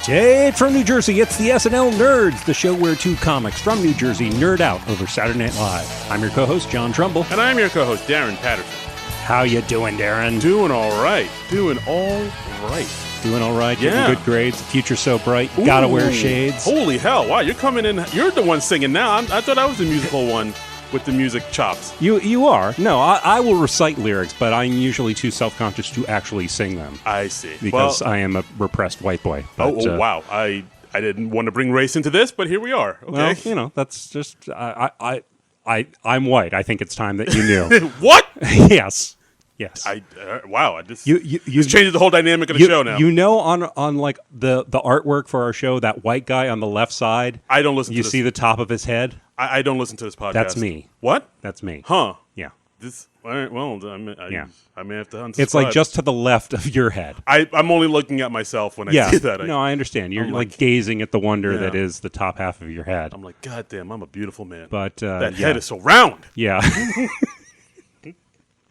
Straight from New Jersey, it's the SNL Nerds, the show where two comics from New Jersey nerd out over Saturday Night Live. I'm your co-host, John Trumbull. And I'm your co-host, Darren Patterson. How you doing, Darren? Doing all right. Doing all right. Doing all right, yeah. Getting good grades, the future's so bright, you gotta wear shades. Holy hell, wow, you're coming in, you're the one singing now. I thought I was the musical one with the music chops. You are. No, I will recite lyrics, but I'm usually too self-conscious to actually sing them. I see. Because I am a repressed white boy. But, wow. I didn't want to bring race into this, but here we are. Okay. Well, that's just, I'm white. I think it's time that you knew. What? Yes. Wow. This changes the whole dynamic of the show now. You know, on like the artwork for our show, that white guy on the left side. I don't listen to this. You see the top of his head? I don't listen to this podcast. That's me. What? That's me. Huh. Yeah. All right, well, I may have to unsubscribe. It's like just to the left of your head. I'm only looking at myself when I see that. No, I understand. You're like gazing at the wonder that is the top half of your head. I'm like, God damn, I'm a beautiful man. But that head is so round. Yeah.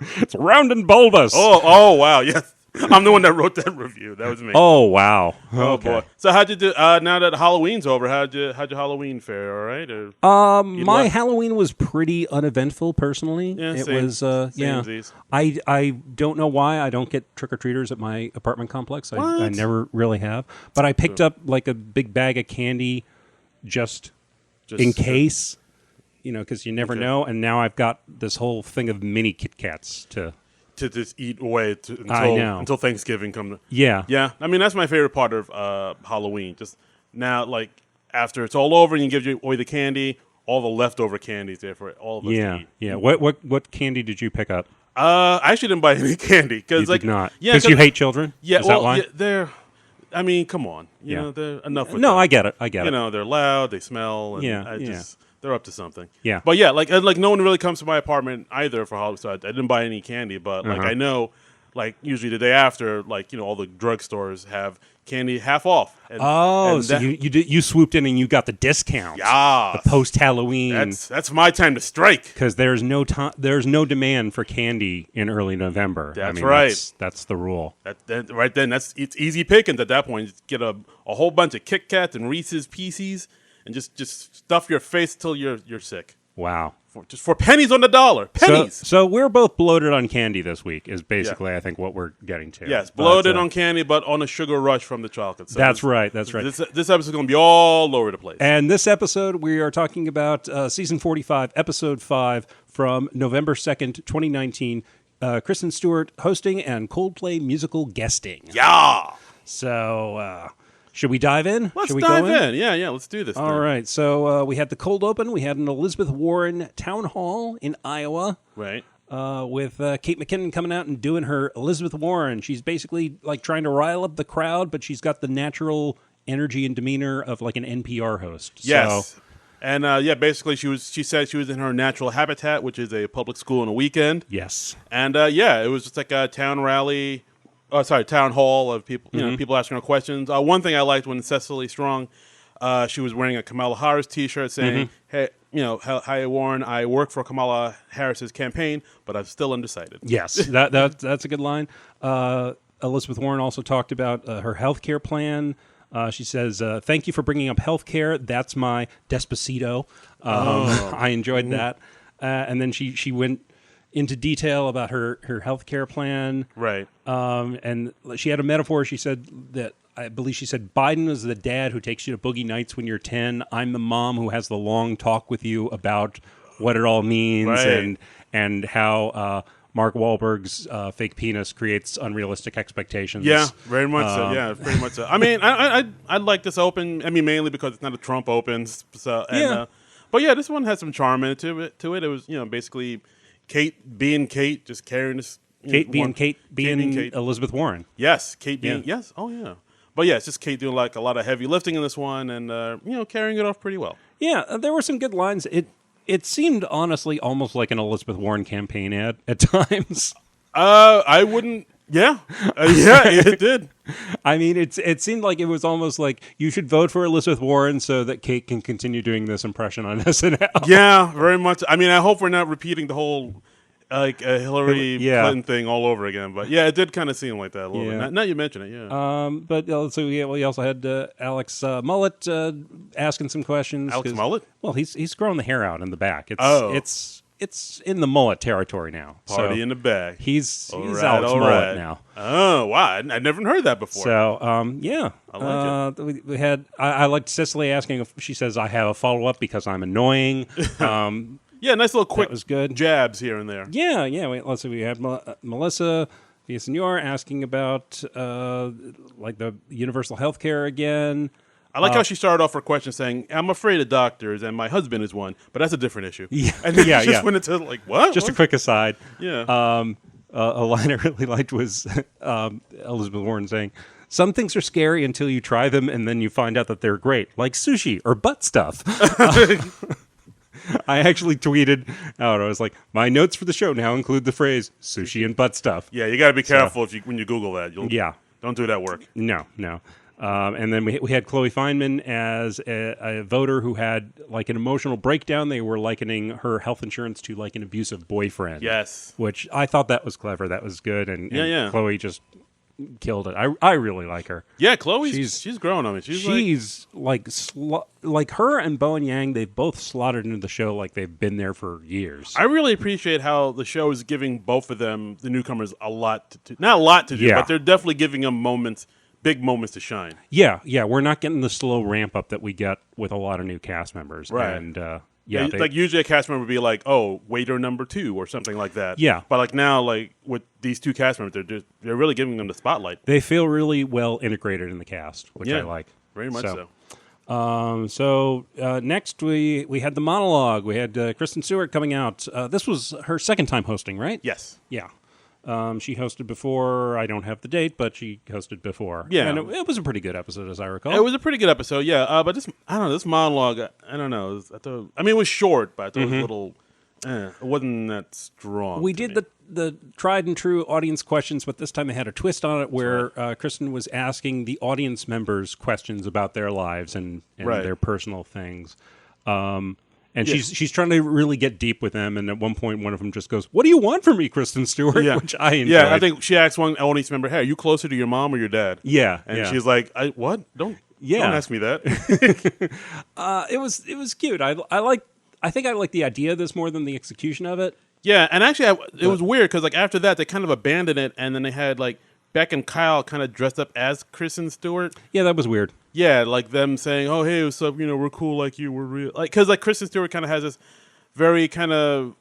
It's round and bulbous. Oh, wow, yes. I'm the one that wrote that review. That was me. Oh, wow. Oh, okay. boy. So how'd you do, now that Halloween's over, how'd your Halloween fare, all right? My Halloween was pretty uneventful, personally. Yeah, it same, was, samesies. I don't know why I don't get trick-or-treaters at my apartment complex. I never really have. But I picked up like a big bag of candy just in case, because you never know. And now I've got this whole thing of mini Kit Kats to just eat away until Thanksgiving comes. Yeah. I mean, that's my favorite part of Halloween. Just now, like, after it's all over and you give away the candy, all the leftover candy's there for all of us to eat. Yeah. What candy did you pick up? I actually didn't buy any candy. You did not? Because you hate children? Yeah, Is that why? Yeah, they're... I mean, come on. You know, they're enough with No, them. I get it. They're loud, they smell, and they're up to something. Yeah. But yeah, like no one really comes to my apartment either for Halloween, so I didn't buy any candy, but like I know, like usually the day after, like, all the drugstores have candy half off. So you swooped in and you got the discount. Yeah. The post-Halloween. That's my time to strike. Because there's no demand for candy in early November. That's right. That's the rule. Right then, it's easy pickings at that point. Just get a whole bunch of Kit Kats and Reese's Pieces and just stuff your face till you're sick. Wow. Just for pennies on the dollar. Pennies. So we're both bloated on candy this week is basically, I think, what we're getting to. Yes, bloated on candy, but on a sugar rush from the chocolate. So that's right. This episode is going to be all over the place. And this episode, we are talking about Season 45, Episode 5 from November 2nd, 2019. Kristen Stewart hosting and Coldplay musical guesting. Yeah. So... should we dive in? Let's dive in. Yeah, let's do this. All right. So we had the cold open. We had an Elizabeth Warren town hall in Iowa. Right. With Kate McKinnon coming out and doing her Elizabeth Warren. She's basically like trying to rile up the crowd, but she's got the natural energy and demeanor of like an NPR host. Yes. So, and basically she said she was in her natural habitat, which is a public school on a weekend. Yes. And it was just like a town rally. Town hall of people, people asking her questions. One thing I liked when Cecily Strong, she was wearing a Kamala Harris T-shirt saying, "Hey, hi Warren, I work for Kamala Harris's campaign, but I'm still undecided." Yes, that's a good line. Elizabeth Warren also talked about her health care plan. She says, "Thank you for bringing up health care. That's my Despacito." I enjoyed that, and then she went into detail about her health care plan. Right. And she had a metaphor. She said that, I believe she said, Biden is the dad who takes you to boogie nights when you're 10. I'm the mom who has the long talk with you about what it all means and how Mark Wahlberg's fake penis creates unrealistic expectations. Yeah, very much so. Yeah, pretty much so. I mean, I'd like this open. I mean, mainly because it's not a Trump open. So, but yeah, this one has some charm to it. It was, basically Kate being Kate, just carrying this. Kate being Elizabeth Warren. Yes, Kate being yes. Oh yeah. But yeah, it's just Kate doing like a lot of heavy lifting in this one, and carrying it off pretty well. Yeah, there were some good lines. It seemed honestly almost like an Elizabeth Warren campaign ad at times. I wouldn't. Yeah, it did. I mean, it seemed like it was almost like you should vote for Elizabeth Warren so that Kate can continue doing this impression on SNL. Yeah, very much. I mean, I hope we're not repeating the whole like a Hillary Clinton thing all over again. But yeah, it did kind of seem like that a little bit. Now you mention it, yeah. But so we also had Alex Mullet asking some questions. Alex Mullet? Well, he's growing the hair out in the back. It's in the mullet territory now. Party in the back. He's Alex Mullet now. Oh wow, I never heard that before. So I like it. We had I liked Cicely asking if she says I have a follow up because I'm annoying. Yeah, nice little quick was good. jabs here and there. Yeah. Let's see. We had Melissa Villasenor asking about like the universal health care again. I like how she started off her question saying, "I'm afraid of doctors, and my husband is one, but that's a different issue." Yeah, and then she just went into like, what? Just a quick aside. Yeah. A line I really liked was Elizabeth Warren saying, "Some things are scary until you try them, and then you find out that they're great, like sushi or butt stuff." I actually tweeted out, I was like, my notes for the show now include the phrase sushi and butt stuff. Yeah, you got to be careful when you Google that. Don't do that work. No. And then we had Chloe Feynman as a voter who had like an emotional breakdown. They were likening her health insurance to like an abusive boyfriend. Yes. Which I thought that was clever. That was good. And Chloe just killed it. I really like her. Yeah, she's growing on me. She's like her and Bowen Yang. They've both slotted into the show like they've been there for years. I really appreciate how the show is giving both of them, the newcomers, a lot to do. Not a lot to do, but they're definitely giving them big moments to shine. Yeah. We're not getting the slow ramp up that we get with a lot of new cast members. Right. And like usually a cast member would be like, "Oh, waiter number 2" or something like that. Yeah. But like now, like with these two cast members, they're really giving them the spotlight. They feel really well integrated in the cast, which I like. Very much so. Next we had the monologue. We had Kristen Stewart coming out. This was her second time hosting, right? Yes. Yeah. She hosted before. I don't have the date, but she hosted before. Yeah. And it was a pretty good episode, as I recall. It was a pretty good episode, yeah. But this monologue, I don't know. It was short, but I thought it was a little, it wasn't that strong. We did the tried and true audience questions, but this time they had a twist on it where Kristen was asking the audience members questions about their lives and their personal things. And she's trying to really get deep with them, and at one point, one of them just goes, "What do you want from me, Kristen Stewart?" Yeah. Which I enjoyed. Yeah, I think she asked one audience member, "Hey, are you closer to your mom or your dad?" Yeah, and she's like, "What? Don't ask me that." It was cute. I think I like the idea of this more than the execution of it. Yeah, and actually, it was weird because like after that, they kind of abandoned it, and then they had like Beck and Kyle kind of dressed up as Kristen Stewart. Yeah, that was weird. Yeah, like them saying, "Oh, hey, what's up? We're cool like you. We're real." Like, because like Kristen Stewart kind of has this very kind of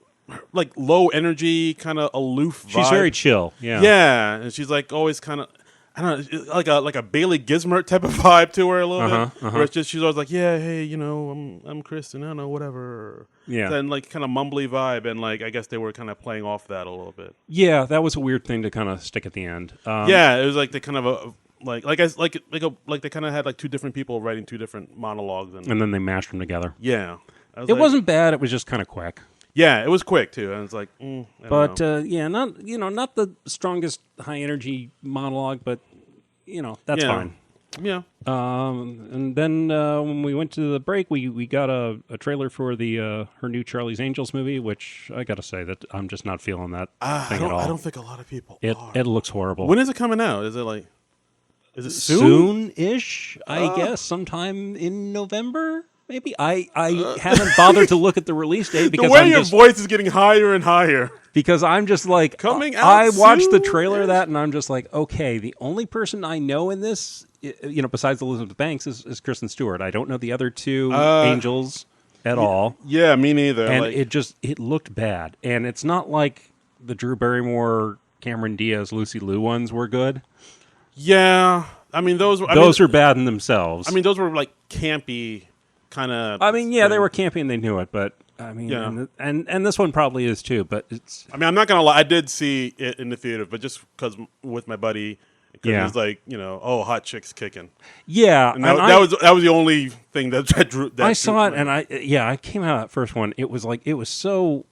like low energy, kind of aloof vibe. She's very chill. Yeah, yeah, and she's like always kind of, I don't know, like a Bailey Gizmert type of vibe to her a little bit. Where it's just she's always like, "Yeah, hey, I'm Kristen. I don't know, whatever." Yeah, and like kind of mumbly vibe, and like I guess they were kind of playing off that a little bit. Yeah, that was a weird thing to kind of stick at the end. Yeah, it was like they kind of like they kind of had like two different people writing two different monologues, and then they mashed them together. Yeah, it wasn't bad. It was just kind of quick. Yeah, it was quick too, and it's like, not the strongest high energy monologue, but that's fine. Yeah. And then when we went to the break, we got a trailer for her new Charlie's Angels movie, which I got to say that I'm just not feeling that thing at all. I don't think a lot of people are. It looks horrible. When is it coming out? Is it soon? Soon-ish, I guess, sometime in November, maybe. I haven't bothered to look at the release date because the way your voice is getting higher and higher. Because I'm just like, coming out I watched the soon? trailer of that, and I'm just like, okay, the only person I know in this, besides Elizabeth Banks, is Kristen Stewart. I don't know the other two angels at all. Yeah, me neither. And it looked bad. And it's not like the Drew Barrymore, Cameron Diaz, Lucy Liu ones were good. Yeah, I mean those were bad in themselves. I mean those were like campy kind of. I mean, yeah, they were campy and they knew it, but I mean, and this one probably is too. But it's. I mean, I'm not gonna lie. I did see it in the theater, but just because with my buddy, it was like hot chicks kicking. Yeah, and that was the only thing that drew. That I saw it, and I came out of that first one. It was so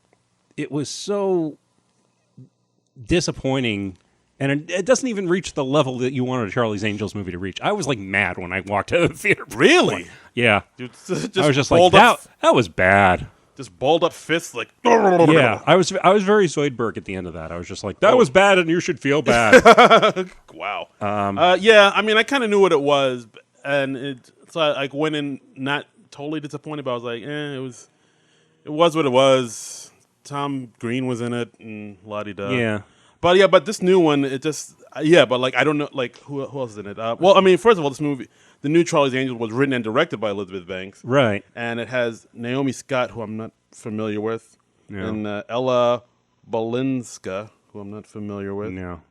disappointing. And it doesn't even reach the level that you wanted a Charlie's Angels movie to reach. I was like mad when I walked out of the theater. Really? Yeah. Just I was just like, that was bad. just balled up fists, like. Yeah, I was very Zoidberg at the end of that. I was just like, that was bad, and you should feel bad. Wow. Yeah, I mean, I kind of knew what it was, and so I went in not totally disappointed, but I was like, it was what it was. Tom Green was in it, and la-di-da. Yeah. But this new one, it just but like I don't know like who else is in it. Well, I mean, first of all, this movie, the new Charlie's Angels, was written and directed by Elizabeth Banks, right? And it has Naomi Scott, who I'm not familiar with, and Ella Balinska, who I'm not familiar with. No,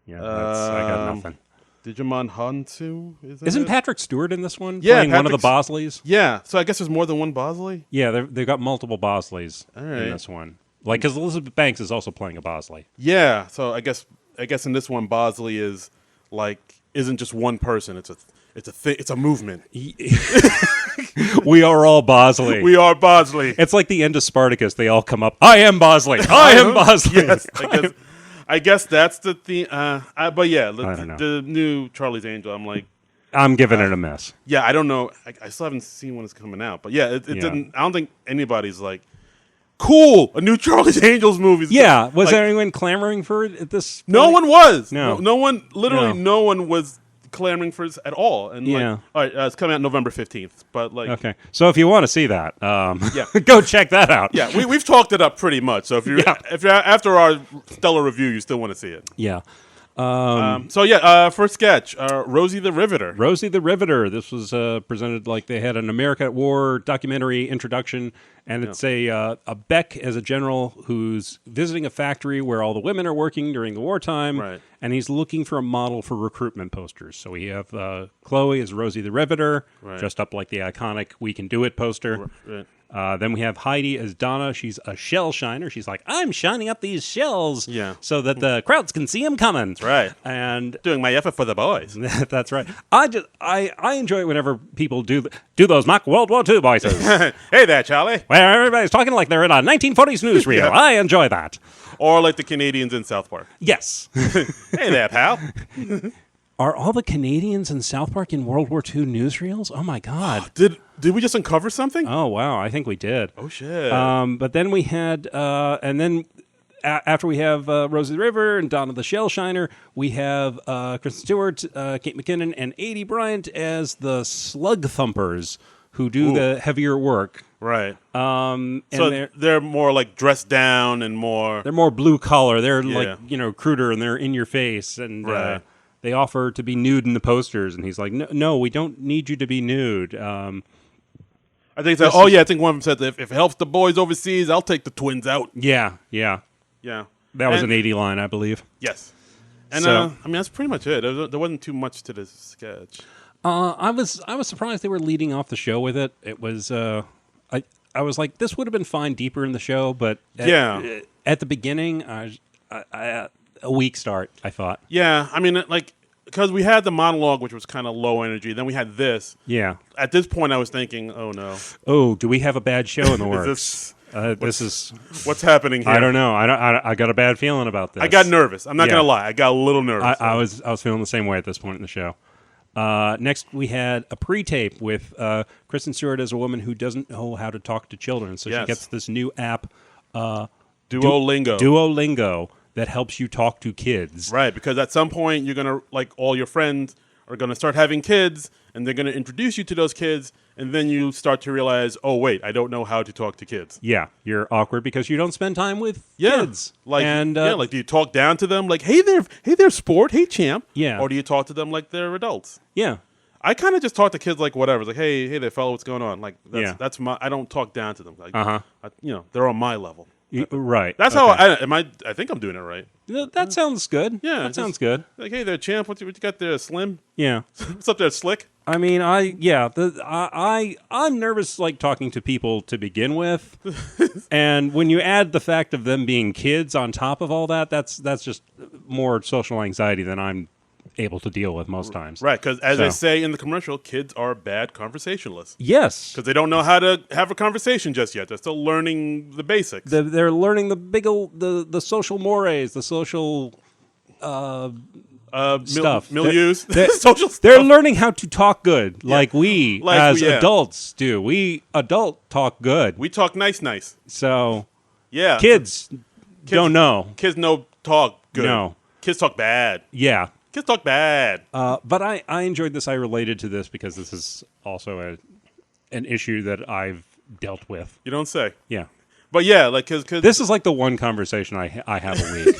I got nothing. Digimon Hansu, isn't Patrick Stewart in this one? Yeah, playing one of the Bosleys. Yeah, so I guess there's more than one Bosley. Yeah, they've got multiple Bosleys in this one. Like, because Elizabeth Banks is also playing a Bosley. Yeah, so I guess in this one, Bosley is like isn't just one person. It's a movement. We are all Bosley. We are Bosley. It's like the end of Spartacus. They all come up. I am Bosley. I am Bosley. Yes, I guess that's the theme. But yeah, I don't know. The new Charlie's Angel. I'm like, I'm giving it a miss. Yeah, I don't know. I still haven't seen when it's coming out. But yeah, it didn't. I don't think anybody's like, cool, a new Charlie's Angels movie. Yeah, was there anyone clamoring for it at this point? No one was. No one. Literally, no one was clamoring for it at all. And all right, it's coming out November 15th. But like, okay, so if you want to see that, go check that out. Yeah, we've talked it up pretty much. So if you're after our stellar review, you still want to see it. Yeah. First sketch, Rosie the Riveter. Rosie the Riveter. This was presented like they had an America at War documentary introduction, and it's a Beck as a general who's visiting a factory where all the women are working during the wartime, right. And he's looking for a model for recruitment posters. So we have Chloe as Rosie the Riveter, right. dressed up like the iconic "We Can Do It" poster. Right. Then we have Heidi as Donna. She's a shell shiner. She's like, I'm shining up these shells so that the crowds can see them coming. That's right. And doing my effort for the boys. That's right. I enjoy it whenever people do those mock World War II voices. Hey there, Charlie. Where everybody's talking like they're in a 1940s newsreel. Yeah. I enjoy that. Or like the Canadians in South Park. Yes. Hey there, pal. Are all the Canadians in South Park in World War II newsreels? Oh, my God. Did we just uncover something? Oh, wow. I think we did. Oh, shit. But then we had, and then after we have Rosie the River and Donna the Shell Shiner, we have Kristen Stewart, Kate McKinnon, and Adie Bryant as the slug thumpers who do the heavier work. Right. And so they're more like dressed down and more... They're more blue collar. They're like, cruder, and they're in your face. And they offer to be nude in the posters, and he's like, no, we don't need you to be nude. I think it's I think one of them said, if it helps the boys overseas, I'll take the twins out. Yeah. That was an 80 line, I believe. Yes. And that's pretty much it. There wasn't too much to this sketch. I was surprised they were leading off the show with it. It was I was like, this would have been fine deeper in the show, but at the beginning, a weak start, I thought. Yeah, I mean, because we had the monologue, which was kind of low energy. Then we had this. Yeah. At this point, I was thinking, oh, no. Oh, do we have a bad show in the works? This is... What's happening here? I don't know. I got a bad feeling about this. I got nervous. I'm not going to lie. I got a little nervous. I was feeling the same way at this point in the show. Next, we had a pre-tape with Kristen Stewart as a woman who doesn't know how to talk to children. So she gets this new app, Duolingo, that helps you talk to kids. Right, because at some point you're going to, like, all your friends are going to start having kids, and they're going to introduce you to those kids, and then you start to realize, oh, wait, I don't know how to talk to kids. Yeah, you're awkward because you don't spend time with kids. Like, do you talk down to them like, hey there, sport, hey, champ? Yeah. Or do you talk to them like they're adults? Yeah. I kind of just talk to kids like whatever. It's like, hey there, fellow, what's going on? Like, that's my. I don't talk down to them. Like, they're on my level. Right. That's how I think I'm doing it right. That sounds good. Yeah, that sounds good. Like, hey there, champ. What you got there, Slim? Yeah. What's up there, Slick? I mean, I'm nervous, like, talking to people to begin with, and when you add the fact of them being kids on top of all that, that's just more social anxiety than I'm able to deal with most times. Right, because as they say in the commercial, kids are bad conversationalists. Yes. Because they don't know how to have a conversation just yet. They're still learning the basics. They're learning the social mores, the social... stuff. Milieus. Social stuff. They're learning how to talk good, like we as adults do. We adult talk good. We talk nice. So, kids don't know. Kids know talk good. No. Kids talk bad. Yeah. Kids talk bad. But I enjoyed this. I related to this because this is also an issue that I've dealt with. You don't say. Yeah. But yeah, like cause this is like the one conversation I have a week.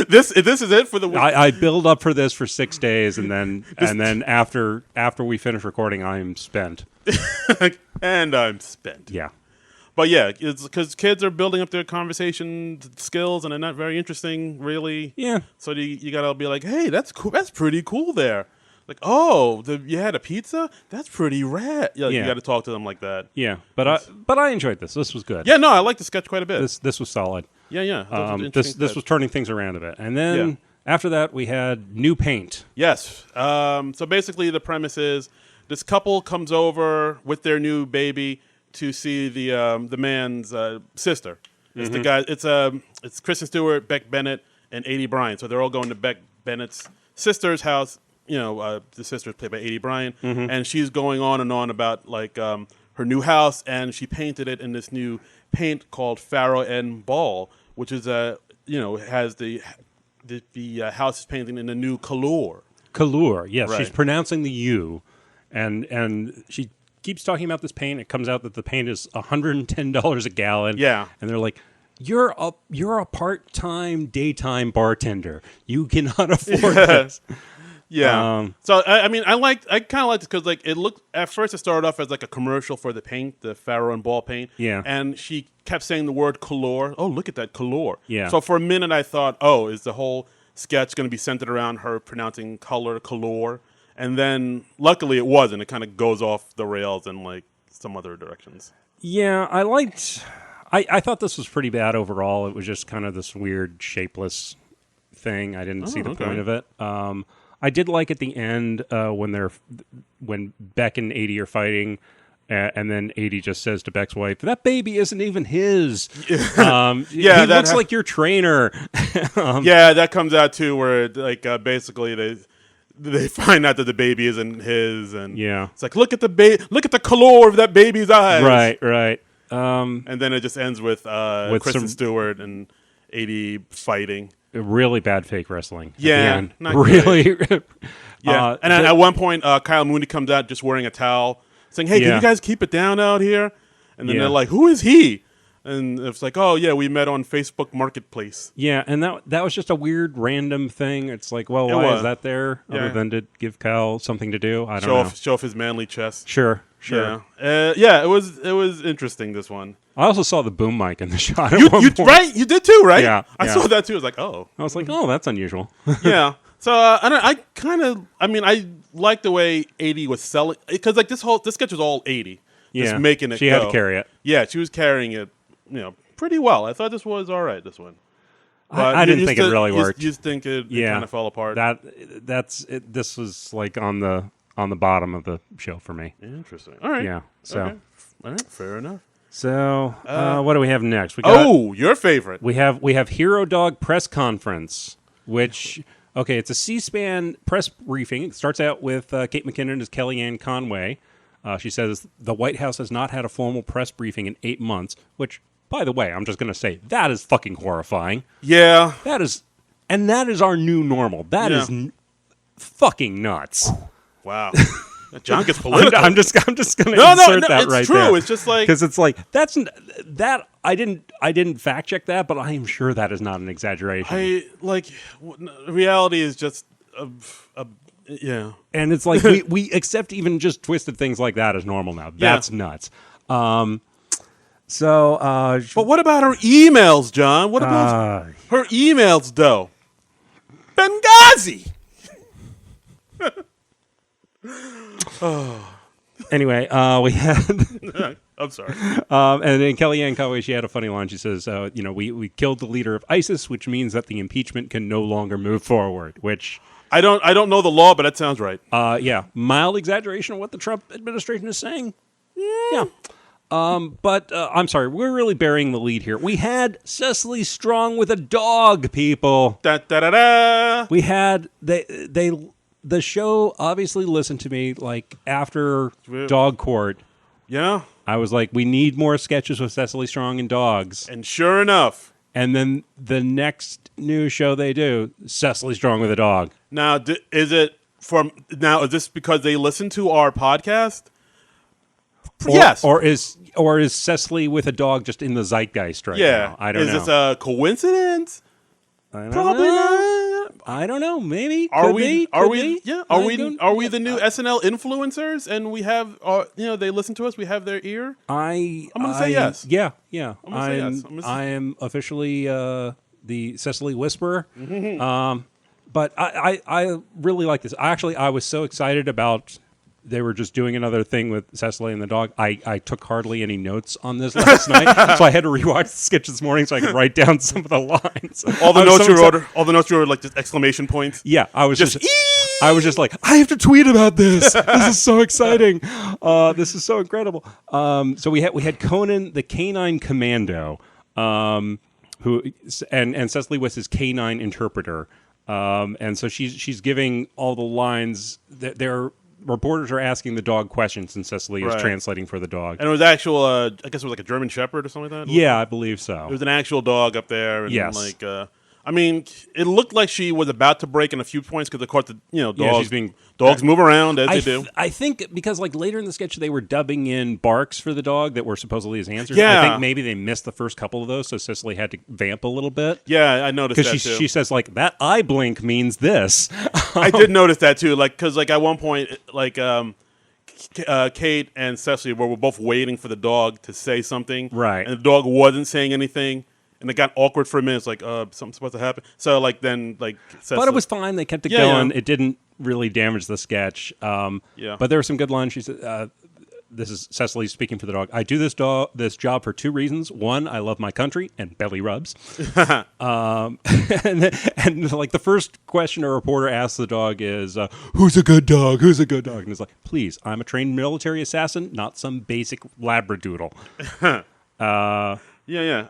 This is it for the week. I build up for this for 6 days, and then after we finish recording, I'm spent. And I'm spent. Yeah. But yeah, it's because kids are building up their conversation skills, and they're not very interesting, really. Yeah. So you gotta be like, hey, that's cool. That's pretty cool there. Like, oh, you had a pizza? That's pretty rad. Yeah, you got to talk to them like that. Yeah, but I enjoyed this. This was good. Yeah, no, I liked the sketch quite a bit. This was solid. Yeah. This was turning things around a bit, and then after that we had new paint. Yes. So basically, the premise is this couple comes over with their new baby to see the man's sister. It's the guy. It's Kristen Stewart, Beck Bennett, and Adie Bryant. So they're all going to Beck Bennett's sister's house. The sister is played by Adie Bryant, and she's going on and on about like her new house, and she painted it in this new paint called Farrow and Ball, which is has the house is painted in a new color. Color, yes, right. She's pronouncing the U, and she keeps talking about this paint. It comes out that the paint is $110 a gallon. Yeah, and they're like, You're a part-time daytime bartender. You cannot afford this. Yeah. So I kind of liked it because like it looked at first it started off as like a commercial for the paint, the Farrow and Ball paint. Yeah. And she kept saying the word color. Oh, look at that color. Yeah. So for a minute I thought, oh, is the whole sketch going to be centered around her pronouncing color? And then luckily it wasn't. It kind of goes off the rails in like some other directions. Yeah, I thought this was pretty bad overall. It was just kind of this weird shapeless thing. I didn't see the point of it. I did like at the end when Beck and Adie are fighting, and then Adie just says to Beck's wife, "That baby isn't even his." He looks like your trainer. That comes out too, where like basically they find out that the baby isn't his, and it's like look at the color of that baby's eyes. Right. And then it just ends with Kristen Stewart and Adie fighting. Really bad fake wrestling. Yeah, not really. Yeah, and at one point, Kyle Mooney comes out just wearing a towel, saying, "Hey, can you guys keep it down out here?" And then they're like, "Who is he?" And it's like, "Oh yeah, we met on Facebook Marketplace." Yeah, and that was just a weird random thing. It's like, well, why is that there? Other than to give Kyle something to do. I don't know. Show off his manly chest. Sure. It was interesting, this one. I also saw the boom mic in the shot. Right? You did too, right? Yeah. I saw that too. I was like, oh. I was like, oh, that's unusual. Yeah. So I like the way Adie was selling, because like this sketch was all Adie. Just making it. She had to carry it. Yeah, she was carrying it, pretty well. I thought this was all right. This one. But I didn't think it really worked. You just think it kind of fell apart. That's it. This was like on the bottom of the show for me. Interesting. All right. Yeah. So. Okay. All right. Fair enough. So what do we have next? Your favorite. We have Hero Dog press conference, which it's a C-SPAN press briefing. It starts out with Kate McKinnon as Kellyanne Conway. She says the White House has not had a formal press briefing in 8 months, which, by the way, I'm just going to say that is fucking horrifying. Yeah. That is our new normal. That is fucking nuts. Wow. John gets political. I'm just going to insert that right true. there. It's just like, because it's like that. I didn't fact check that, but I am sure that is not an exaggeration. Reality is just and it's like we accept even just twisted things like that as normal now. That's nuts. But what about her emails, John? What about her emails, though? Benghazi. Anyway, we had. I'm sorry. And then Kellyanne Conway, she had a funny line. She says, we killed the leader of ISIS, which means that the impeachment can no longer move forward. Which I don't know the law, but that sounds right. Mild exaggeration of what the Trump administration is saying. Yeah. But I'm sorry, we're really burying the lead here. We had Cecily Strong with a dog, people. Da, da, da, da. We had the show obviously listened to me like after Dog Court. Yeah. I was like, we need more sketches with Cecily Strong and dogs. And sure enough. And then the next new show they do, Cecily Strong with a dog. Now, is this because they listen to our podcast? Yes. Or is Cecily with a dog just in the zeitgeist right now? I don't know. Is this a coincidence? Probably not. I don't know. Maybe. Are we the new SNL influencers? And we have, they listen to us. We have their ear. I'm gonna say yes. Yeah. I'm gonna say yes. I am officially the Cecily Whisperer. Mm-hmm. But I really like this. I was so excited about. They were just doing another thing with Cecily and the dog. I took hardly any notes on this last night, so I had to rewatch the sketch this morning so I could write down some of the lines. All the notes you wrote, like just exclamation points. Yeah, I was just like, I have to tweet about this. This is so exciting. This is so incredible. So we had Conan, the Canine Commando, who and Cecily was his canine interpreter, and so she's giving all the lines that they're. Reporters are asking the dog questions, and Cecily is translating for the dog. And it was actual, I guess it was like a German Shepherd or something like that? Yeah, I believe so. It was an actual dog up there. And yes. It looked like she was about to break in a few points because, of course, dogs move around as they do. I think because, like, later in the sketch, they were dubbing in barks for the dog that were supposedly his answers. Yeah. I think maybe they missed the first couple of those, so Cecily had to vamp a little bit. Yeah, I noticed that, too. Because she says, like, that eye blink means this. I did notice that, too. Like, because, like, at one point, like, Kate and Cecily were both waiting for the dog to say something. Right. And the dog wasn't saying anything. And it got awkward for a minute. It's like, something's supposed to happen. So, like, then, like... But it was fine. They kept it going. Yeah. It didn't really damage the sketch. But there were some good lines. She said, this is Cecily speaking for the dog. I do this job for two reasons. One, I love my country, and belly rubs. and like, the first question a reporter asks the dog is, who's a good dog? Who's a good dog? And it's like, please, I'm a trained military assassin, not some basic labradoodle. Yeah.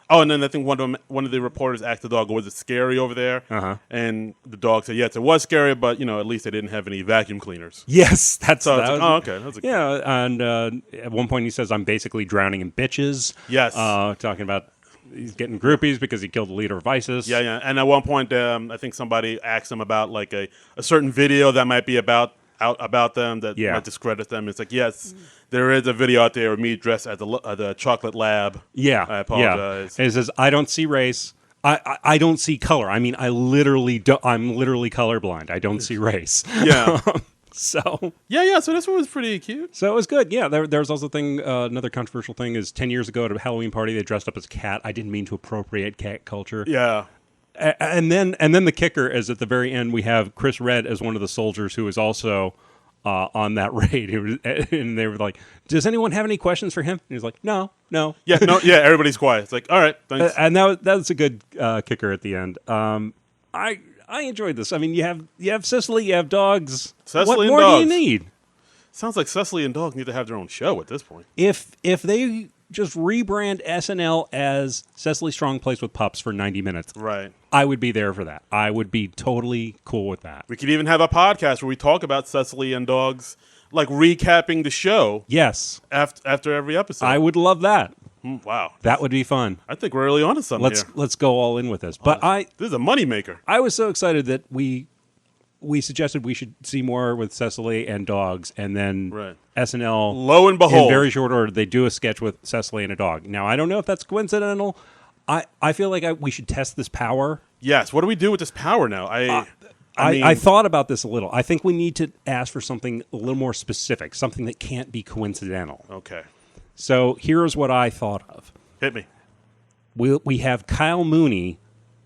And then I think one of the reporters asked the dog, was it scary over there? Uh-huh. And the dog said, yes, it was scary, but, at least they didn't have any vacuum cleaners. Yes, that's... So okay. And at one point he says, I'm basically drowning in bitches. Yes. Talking about he's getting groupies because he killed the leader of ISIS. Yeah. And at one point, I think somebody asked him about, like, a certain video that might be about them that might discredit them. It's like, yes, there is a video out there of me dressed as the chocolate lab. Yeah. I apologize. Yeah. And it says, I don't see race. I don't see color. I mean, I'm literally colorblind. I don't see race. Yeah. So. Yeah. So this one was pretty cute. So it was good. Yeah. There's also another controversial thing is 10 years ago at a Halloween party, they dressed up as a cat. I didn't mean to appropriate cat culture. Yeah. And then the kicker is at the very end we have Chris Redd as one of the soldiers who is also on that raid. And they were like, "Does anyone have any questions for him?" And he's like, "No." Yeah, no. Yeah, everybody's quiet. It's like, all right, thanks. And that was a good kicker at the end. I enjoyed this. I mean, you have Cecily, you have dogs. Cecily what and more dogs. do you need? Sounds like Cecily and dogs need to have their own show at this point. If they just rebrand SNL as Cecily Strong Plays with Pups for 90 minutes. Right. I would be there for that. I would be totally cool with that. We could even have a podcast where we talk about Cecily and dogs, like recapping the show. Yes. After every episode. I would love that. Wow. That would be fun. I think we're really onto something here. Let's go all in with this. But this is a moneymaker. I was so excited that we suggested we should see more with Cecily and dogs, and then SNL, lo and behold, in very short order, they do a sketch with Cecily and a dog. Now, I don't know if that's coincidental. I feel like we should test this power. Yes. What do we do with this power now? I thought about this a little. I think we need to ask for something a little more specific, something that can't be coincidental. Okay. So here's what I thought of. Hit me. We have Kyle Mooney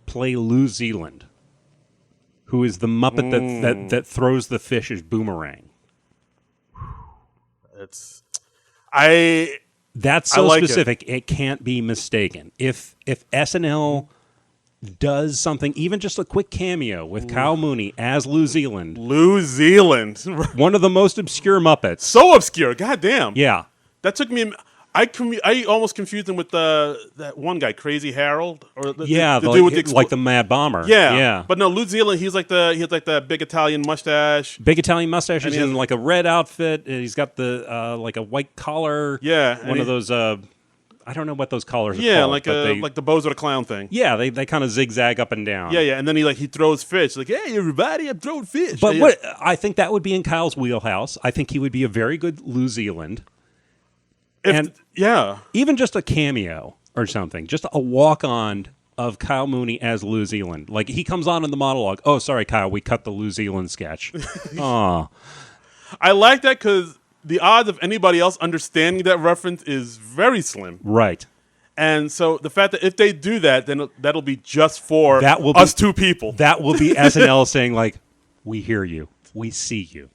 play New Zealand, who is the Muppet that throws the fish as boomerang. That's so specific. It can't be mistaken. If SNL does something, even just a quick cameo with Kyle Mooney as New Zealand. New Zealand. One of the most obscure Muppets. So obscure. God damn. Yeah. That took me... I almost confused him with that one guy, Crazy Harold, or the dude with the Mad Bomber. Yeah. But no, New Zealand. He has like the big Italian mustache. Big Italian mustache. He's in like a red outfit. And he's got the like a white collar. Yeah, one of those. I don't know what those collars are called. Yeah, like the Bozo the Clown thing. Yeah, they kind of zigzag up and down. Yeah, and then he throws fish. Like, hey, everybody, I'm throwing fish. But what I think that would be in Kyle's wheelhouse. I think he would be a very good New Zealand. Even just a cameo or something. Just a walk-on of Kyle Mooney as New Zealand. Like, he comes on in the monologue. Oh, sorry, Kyle, we cut the New Zealand sketch. Aw. I like that because the odds of anybody else understanding that reference is very slim. Right. And so the fact that if they do that, then that'll be just for us two people. That will be SNL saying, like, we hear you. We see you.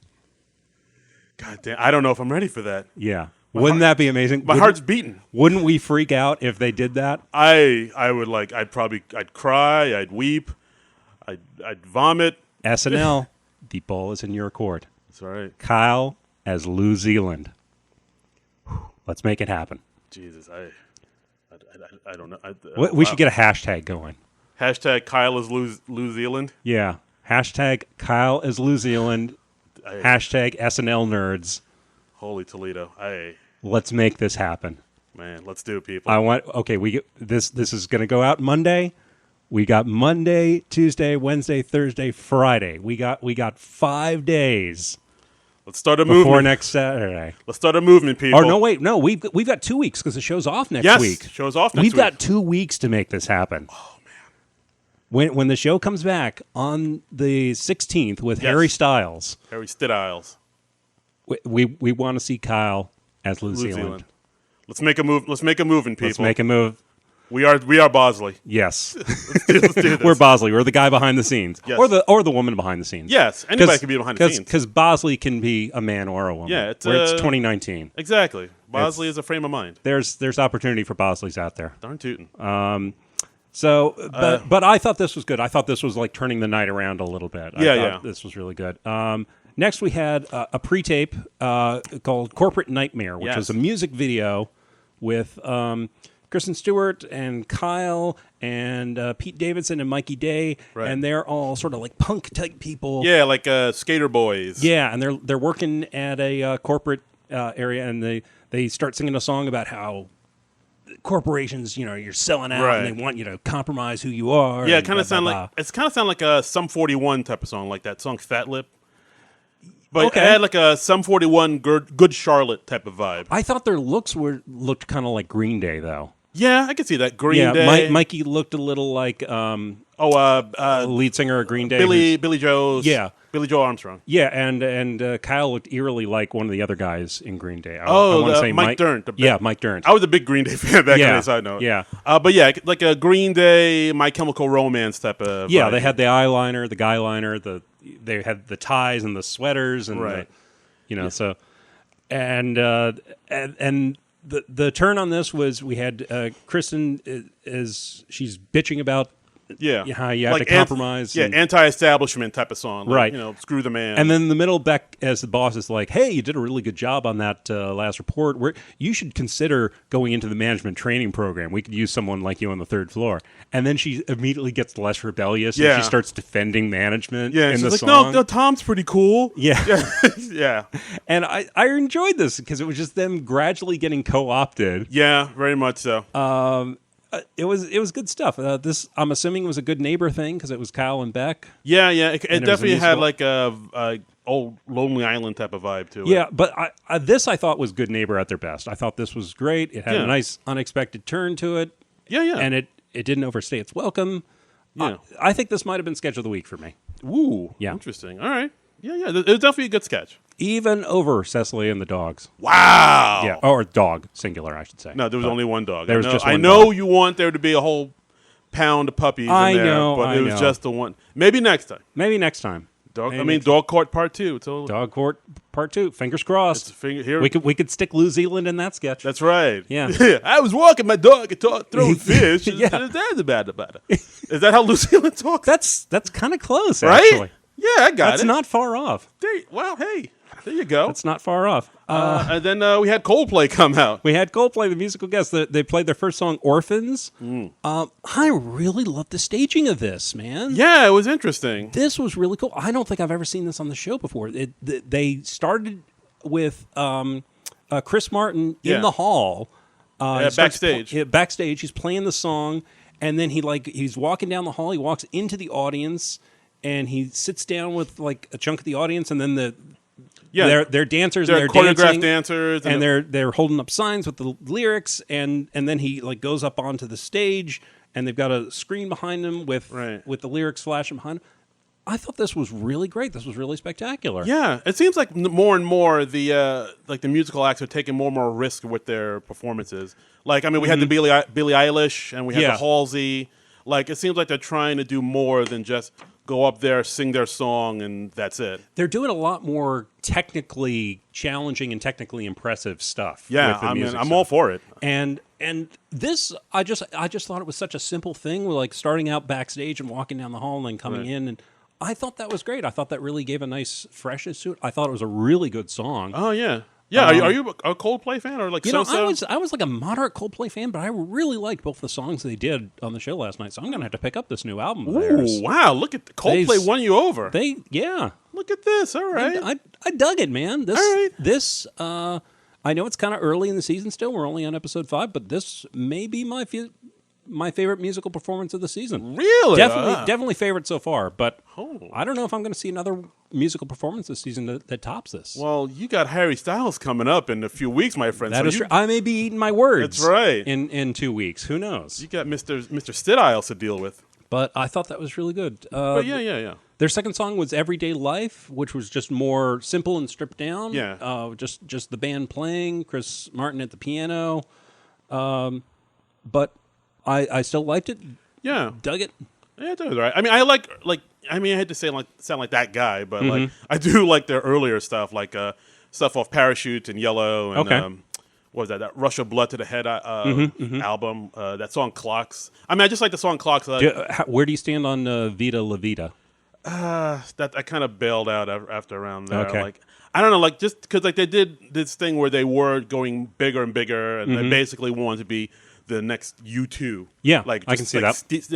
God damn. I don't know if I'm ready for that. Yeah. Wouldn't that be amazing? My heart's beating. Wouldn't we freak out if they did that? I would I'd cry, I'd weep, I'd vomit. SNL, the ball is in your court. That's right. Kyle as New Zealand. Let's make it happen. Jesus, I don't know. We should get a hashtag going. Hashtag Kyle is New Zealand. Yeah. Hashtag Kyle is New Zealand. Hashtag SNL nerds. Holy Toledo. Let's make this happen. Man, let's do it, people. This is going to go out Monday. We got Monday, Tuesday, Wednesday, Thursday, Friday. We got 5 days. Let's start a movement before next Saturday. Let's start a movement, people. Oh no, wait, no, we've got 2 weeks because the show's off next week. Yes, show's off next week. We've got 2 weeks to make this happen. Oh man. When the show comes back on the 16th with Harry Styles. Harry Styles. We want to see Kyle as New Zealand. Let's make a move. Let's make a moving, people. Let's make a move. We are Bosley. Yes, let's do this. We're Bosley. We're the guy behind the scenes, yes. or the woman behind the scenes. Yes, anybody can be behind the scenes because Bosley can be a man or a woman. Yeah, it's 2019. Exactly. Bosley is a frame of mind. There's opportunity for Bosleys out there. Darn tootin'. But I thought this was good. I thought this was like turning the night around a little bit. I thought this was really good. Next, we had a pre-tape called Corporate Nightmare, which was a music video with Kristen Stewart and Kyle and Pete Davidson and Mikey Day, and they're all sort of like punk-type people. Yeah, like skater boys. Yeah, and they're working at a corporate area, and they start singing a song about how corporations, you're selling out, and they want you to compromise who you are. Yeah, it kind of sound like a Sum 41 type of song, like that song Fat Lip. But it had like a Sum 41 Good Charlotte type of vibe. I thought their looks looked kind of like Green Day, though. Yeah, I could see that. Green Day. Mikey looked a little like lead singer of Green Day. Billy Joe Armstrong. Yeah, and Kyle looked eerily like one of the other guys in Green Day. I want to say Mike Dirnt. Mike Dirnt. I was a big Green Day fan back on the side note. Yeah. But yeah, like a Green Day, My Chemical Romance type of vibe. They had the eyeliner, the guy liner, they had the ties and the sweaters and so and the turn on this was we had Kristen she's bitching about how you have to compromise. Anti-establishment type of song. Like, right. Screw the man. And then in the middle, Beck, as the boss, is like, hey, you did a really good job on that last report. You should consider going into the management training program. We could use someone like you on the third floor. And then she immediately gets less rebellious and she starts defending management in the song. No, Tom's pretty cool. Yeah. Yeah. And I enjoyed this because it was just them gradually getting co-opted. Yeah, very much so. It was good stuff. This, I'm assuming, was a good neighbor thing because it was Kyle and Beck. Yeah. It definitely had like a old Lonely Island type of vibe to it. Yeah, but this I thought was good neighbor at their best. I thought this was great. It had a nice unexpected turn to it. Yeah. And it didn't overstay its welcome. Yeah. I think this might have been sketch of the week for me. Ooh, yeah, interesting. All right. Yeah. It was definitely a good sketch. Even over Cecily and the dogs. Wow. Yeah, or dog, singular, I should say. No, there was only one dog. There was just one I know dog. you want there to be a whole pound of puppies in there, but it was just the one. Maybe next time. Dog Court Part 2. Dog Court Part 2. Fingers crossed. Here. We could stick New Zealand in that sketch. That's right. Yeah. I was walking my dog and throwing fish. That's about it. Is that how New Zealand talks? That's kind of close, right? actually. Yeah, I got it. That's not far off. Well, hey, There you go. That's not far off. And then we had Coldplay come out. We had Coldplay, the musical guest. They played their first song, Orphans. I really loved the staging of this, man. Yeah, it was interesting. This was really cool. I don't think I've ever seen this on the show before. They started with Chris Martin in the hall. Backstage. Backstage, he's playing the song, and then he's walking down the hall. He walks into the audience, and he sits down with like a chunk of the audience, and then they're dancers, they're and they're choreographed dancing, dancers, and they're holding up signs with the lyrics, and then he like goes up onto the stage, and they've got a screen behind him with the lyrics flashing behind him. I thought this was really great. This was really spectacular. Yeah, it seems like more and more the musical acts are taking more and more risk with their performances. Like, I mean, we had the Billie Eilish, and we had the Halsey. Like, it seems like they're trying to do more than just go up there, sing their song, and that's it. They're doing a lot more technically challenging and technically impressive stuff. Yeah, I'm all for it. And this, I just thought it was such a simple thing, like starting out backstage and walking down the hall and then coming in, and I thought that was great. I thought that really gave a nice freshness to it. I thought it was a really good song. Oh yeah. Yeah, are you a Coldplay fan or like I was like a moderate Coldplay fan, but I really liked both the songs they did on the show last night. So I'm going to have to pick up this new album of theirs. Wow! Look at Coldplay won you over. Look at this. All right, I dug it, man. All right. This I know it's kind of early in the season still. We're only on episode 5, but this may be my favorite musical performance of the season. Really? Definitely favorite so far, but I don't know if I'm going to see another musical performance this season that tops this. Well, you got Harry Styles coming up in a few weeks, my friend. That is true. I may be eating my words. That's right. In 2 weeks. Who knows? You got Mr. Stidiles to deal with. But I thought that was really good. But yeah. Their second song was Everyday Life, which was just more simple and stripped down. Yeah. Just the band playing, Chris Martin at the piano. But I still liked it. Yeah. Dug it. Yeah, it was right. I mean, I hate to sound like that guy, but like I do like their earlier stuff, like stuff off Parachute and Yellow and what was that Rush of Blood to the Head album, that song Clocks. I mean, I just like the song Clocks. Where do you stand on Vita La Vida? That I kind of bailed out after around there. Okay. Like, I don't know, like just because like they did this thing where they were going bigger and bigger, and they basically wanted to be the next U2. Yeah, like I can see that.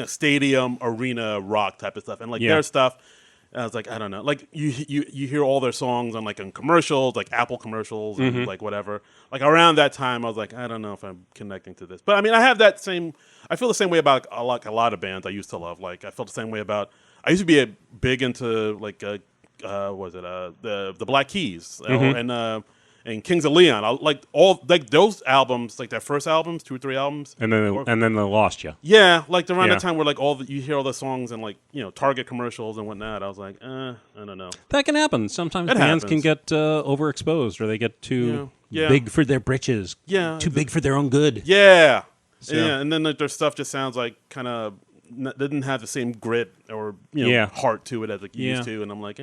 Stadium, arena, rock type of stuff. And like their stuff, I was like, I don't know. Like you hear all their songs on commercials, like Apple commercials and like whatever. Like around that time, I was like, I don't know if I'm connecting to this. But I mean, I feel the same way about a lot of bands I used to love. Like I felt the same way about, I used to be big into like, the Black Keys and Kings of Leon. I like all like those albums, like their first albums, 2 or 3 albums, and then they lost you. Yeah, like around the time where like you hear all the songs and like Target commercials and whatnot. I was like, I don't know. That can happen. Sometimes bands can get overexposed, or they get too big for their britches. Yeah, too big for their own good. Yeah, yeah, and then like their stuff just sounds like kind of didn't have the same grit or heart to it as it used to, and I'm like,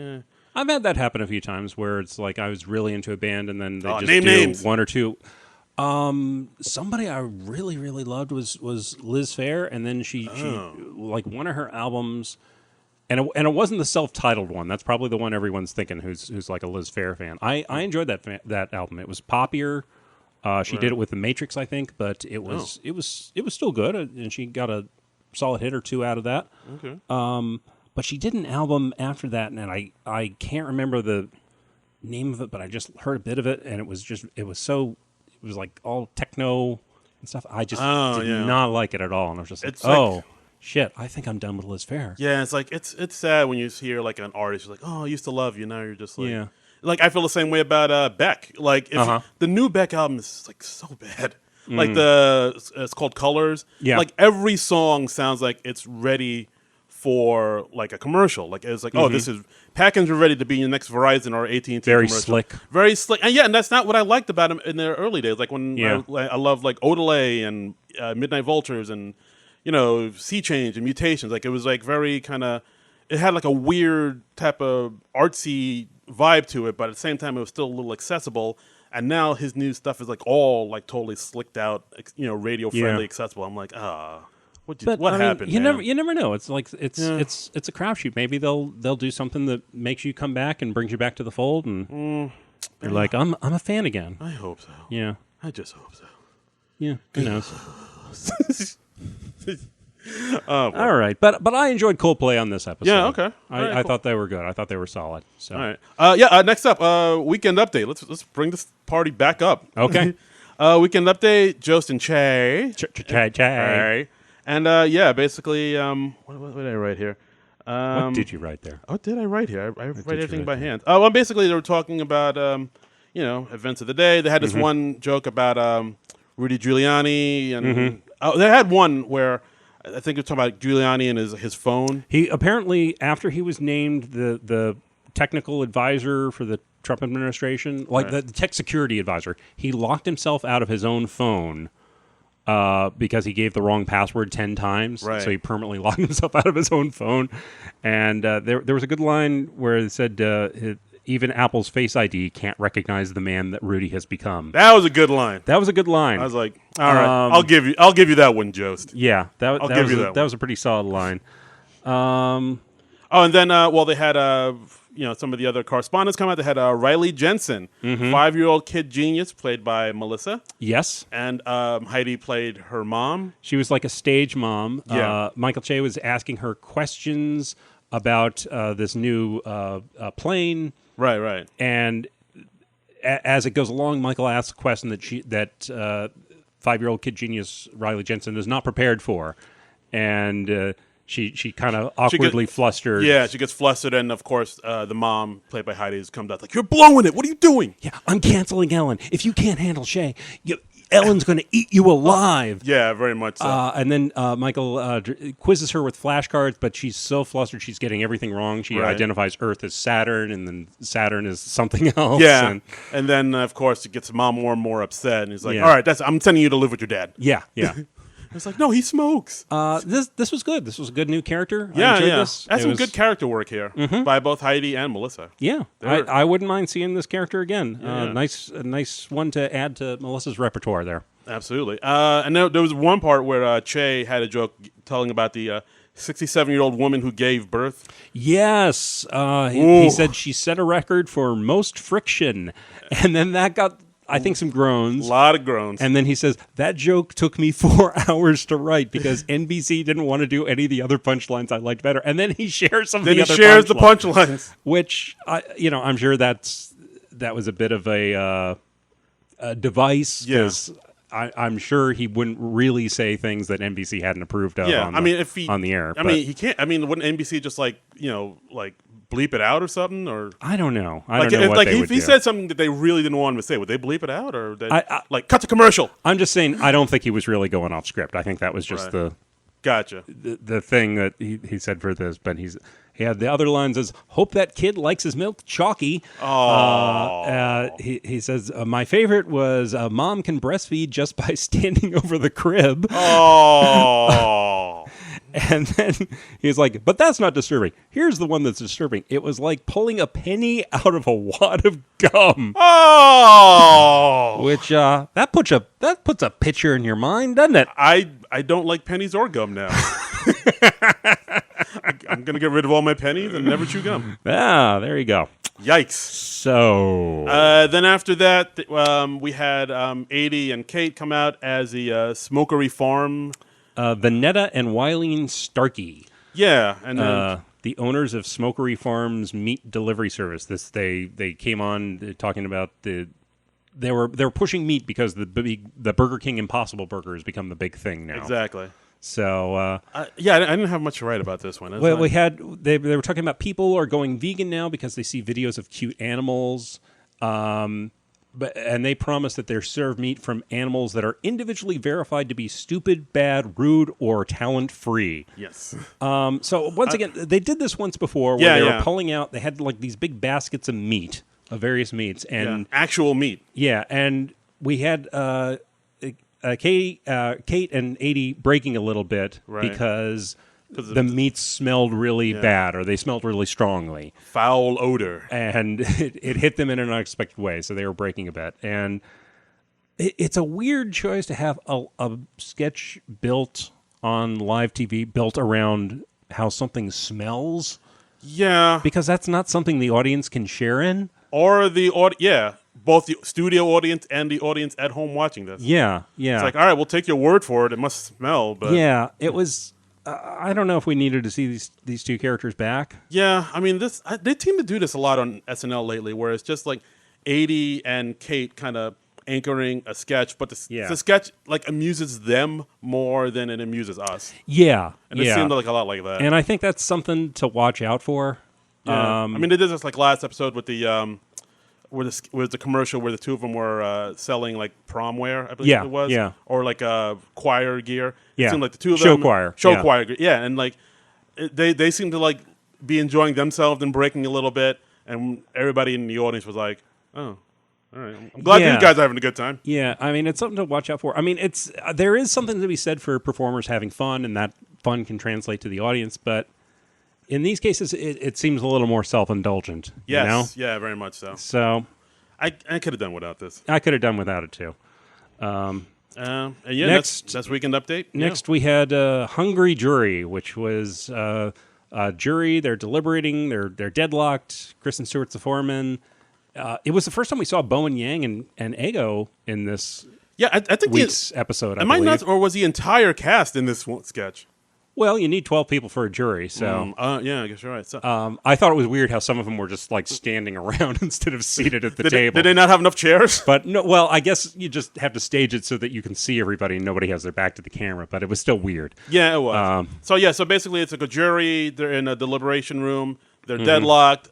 I've had that happen a few times where it's like I was really into a band and then they just name do names. one or two. Somebody I really, really loved was Liz Phair, and then she like one of her albums, and it wasn't the self-titled one. That's probably the one everyone's thinking who's like a Liz Phair fan. I enjoyed that album. It was poppier. She did it with The Matrix, I think, but it was still good, and she got a solid hit or 2 out of that. Okay. But she did an album after that, and I can't remember the name of it, but I just heard a bit of it, and it was like all techno and stuff. I just did not like it at all, and I was just like, shit, I think I'm done with Liz Phair. Yeah, it's like it's sad when you hear like an artist who's like, I used to love you, now you're just like, like I feel the same way about Beck. Like if the new Beck album is like so bad. Like it's called Colors. Yeah, like every song sounds like it's ready for like a commercial. Like it's like, this is packaged and ready to be your next Verizon or AT&T Very commercial. Very slick. And that's not what I liked about him in their early days. Like when I loved like Odelay and Midnight Vultures and Sea Change and Mutations. Like it was like very kind of, it had like a weird type of artsy vibe to it, but at the same time it was still a little accessible. And now his new stuff is like all like totally slicked out, radio friendly, accessible. I'm like, what happened? You never know. It's like it's a crapshoot. Maybe they'll do something that makes you come back and brings you back to the fold. And You're like, I'm a fan again. I hope so. Yeah. I just hope so. Yeah, who knows? All right, but I enjoyed Coldplay on this episode. Yeah, okay. I thought they were good. I thought they were solid. So. All right. Next up, weekend update. Let's bring this party back up. Okay. Weekend update. Jost and Che. Che. And basically, what did I write here? What did you write there? What did I write here? I write everything by hand. Oh, well, basically, they were talking about events of the day. They had this one joke about Rudy Giuliani, and they had one where I think it was talking about Giuliani and his phone. He apparently, after he was named the technical advisor for the Trump administration, like the tech security advisor, he locked himself out of his own phone because he gave the wrong password 10 times. Right. So he permanently locked himself out of his own phone. And there was a good line where it said, even Apple's Face ID can't recognize the man that Rudy has become. That was a good line. That was a good line. I was like, all right, I'll give you that one, Jost. Yeah, that was a pretty solid line. And then they had some of the other correspondents come out. They had Riley Jensen, 5-year-old kid genius, played by Melissa. Yes. And Heidi played her mom. She was like a stage mom. Yeah. Michael Che was asking her questions about this new plane. Right. And as it goes along, Michael asks a question that 5-year-old kid genius Riley Jensen is not prepared for, and she kind of awkwardly flustered. Yeah, she gets flustered, and of course, the mom, played by Heidi, comes out like, "You're blowing it. What are you doing?" Yeah, I'm canceling Ellen. If you can't handle Shay, Ellen's going to eat you alive. Yeah, very much so. And then Michael quizzes her with flashcards, but she's so flustered she's getting everything wrong. She identifies Earth as Saturn, and then Saturn is something else. Yeah, and then, of course, it gets mom more and more upset, and he's like, all right, I'm sending you to live with your dad. Yeah. It's like, no, he smokes. This was good. This was a good new character. Yeah, I enjoyed yeah. this. That's some good character work here by both Heidi and Melissa. Yeah, I wouldn't mind seeing this character again. Yeah. Nice one to add to Melissa's repertoire there. Absolutely. And there was one part where Che had a joke telling about the 67-year-old woman who gave birth. Yes. He said she set a record for most friction. And then that got, I think, some groans. A lot of groans. And then he says, that joke took me 4 hours to write because NBC didn't want to do any of the other punchlines I liked better. And then he shares some of the other punchlines. Then he shares the punchlines. Which, I'm sure that was a bit of a device. Yes. I'm sure he wouldn't really say things that NBC hadn't approved of on the air. He can't. Wouldn't NBC just bleep it out or something? Or I don't know. I don't know what they would do. If he said something that they really didn't want him to say, would they bleep it out or cut the commercial? I'm just saying I don't think he was really going off script. I think that was just the thing that he said for this. But he had the other lines as, hope that kid likes his milk chalky. He says, my favorite was, mom can breastfeed just by standing over the crib. Oh. And then he's like, but that's not disturbing. Here's the one that's disturbing. It was like pulling a penny out of a wad of gum. Oh. Which, that puts a picture in your mind, doesn't it? I don't like pennies or gum now. I'm going to get rid of all my pennies and never chew gum. Ah, there you go. Yikes. So. Then after that, we had Adie and Kate come out as the Smokery Farm. Vanetta and Wileen Starkey. Yeah. And the owners of Smokery Farm's meat delivery service. They came on talking about they were pushing meat because the Burger King Impossible Burger has become the big thing now. Exactly. So I didn't have much to write about this one. They were talking about people are going vegan now because they see videos of cute animals, and they promise that they're served meat from animals that are individually verified to be stupid, bad, rude, or talent free. Yes. So once again, they did this once before where they were pulling out. They had like these big baskets of meat, of various meats, and actual meat. Yeah, and we had. Kate and Adie breaking a little bit because the meats smelled really bad, or they smelled really strongly. Foul odor. And it hit them in an unexpected way, so they were breaking a bit. And it's a weird choice to have a sketch built on live TV, built around how something smells. Yeah. Because that's not something the audience can share in. Or the audience, both the studio audience and the audience at home watching this. Yeah, yeah. It's like, all right, we'll take your word for it. It must smell, but yeah, it was. I don't know if we needed to see these two characters back. Yeah, I mean, they seem to do this a lot on SNL lately, where it's just like 80 and Kate kind of anchoring a sketch, but the sketch like amuses them more than it amuses us. Yeah, and it seemed like a lot like that. And I think that's something to watch out for. Yeah. I mean, they did this like last episode with the with the commercial where the two of them were selling like prom wear, I believe it was, or like choir gear. Yeah, it seemed like the two of them choir gear. Yeah, and like they seemed to like be enjoying themselves and breaking a little bit, and everybody in the audience was like, "Oh, all right, I'm glad you guys are having a good time." Yeah, I mean, it's something to watch out for. I mean, there is something to be said for performers having fun, and that fun can translate to the audience, but in these cases, it seems a little more self-indulgent. Yes, yeah, very much so. So, I could have done without this. I could have done without it too. And next, that's Weekend Update. Next, we had Hungry Jury, which was a jury. They're deliberating. They're deadlocked. Kristen Stewart's the foreman. It was the first time we saw Bowen Yang and Ego in this. Yeah, I think week's episode. Am I nuts, or was the entire cast in this sketch? Well, you need 12 people for a jury, so... yeah, I guess you're right. So, I thought it was weird how some of them were just, like, standing around instead of seated at the table. Did they not have enough chairs? But, no. Well, I guess you just have to stage it so that you can see everybody and nobody has their back to the camera, but it was still weird. Yeah, it was. So basically it's like a jury. They're in a deliberation room. They're deadlocked.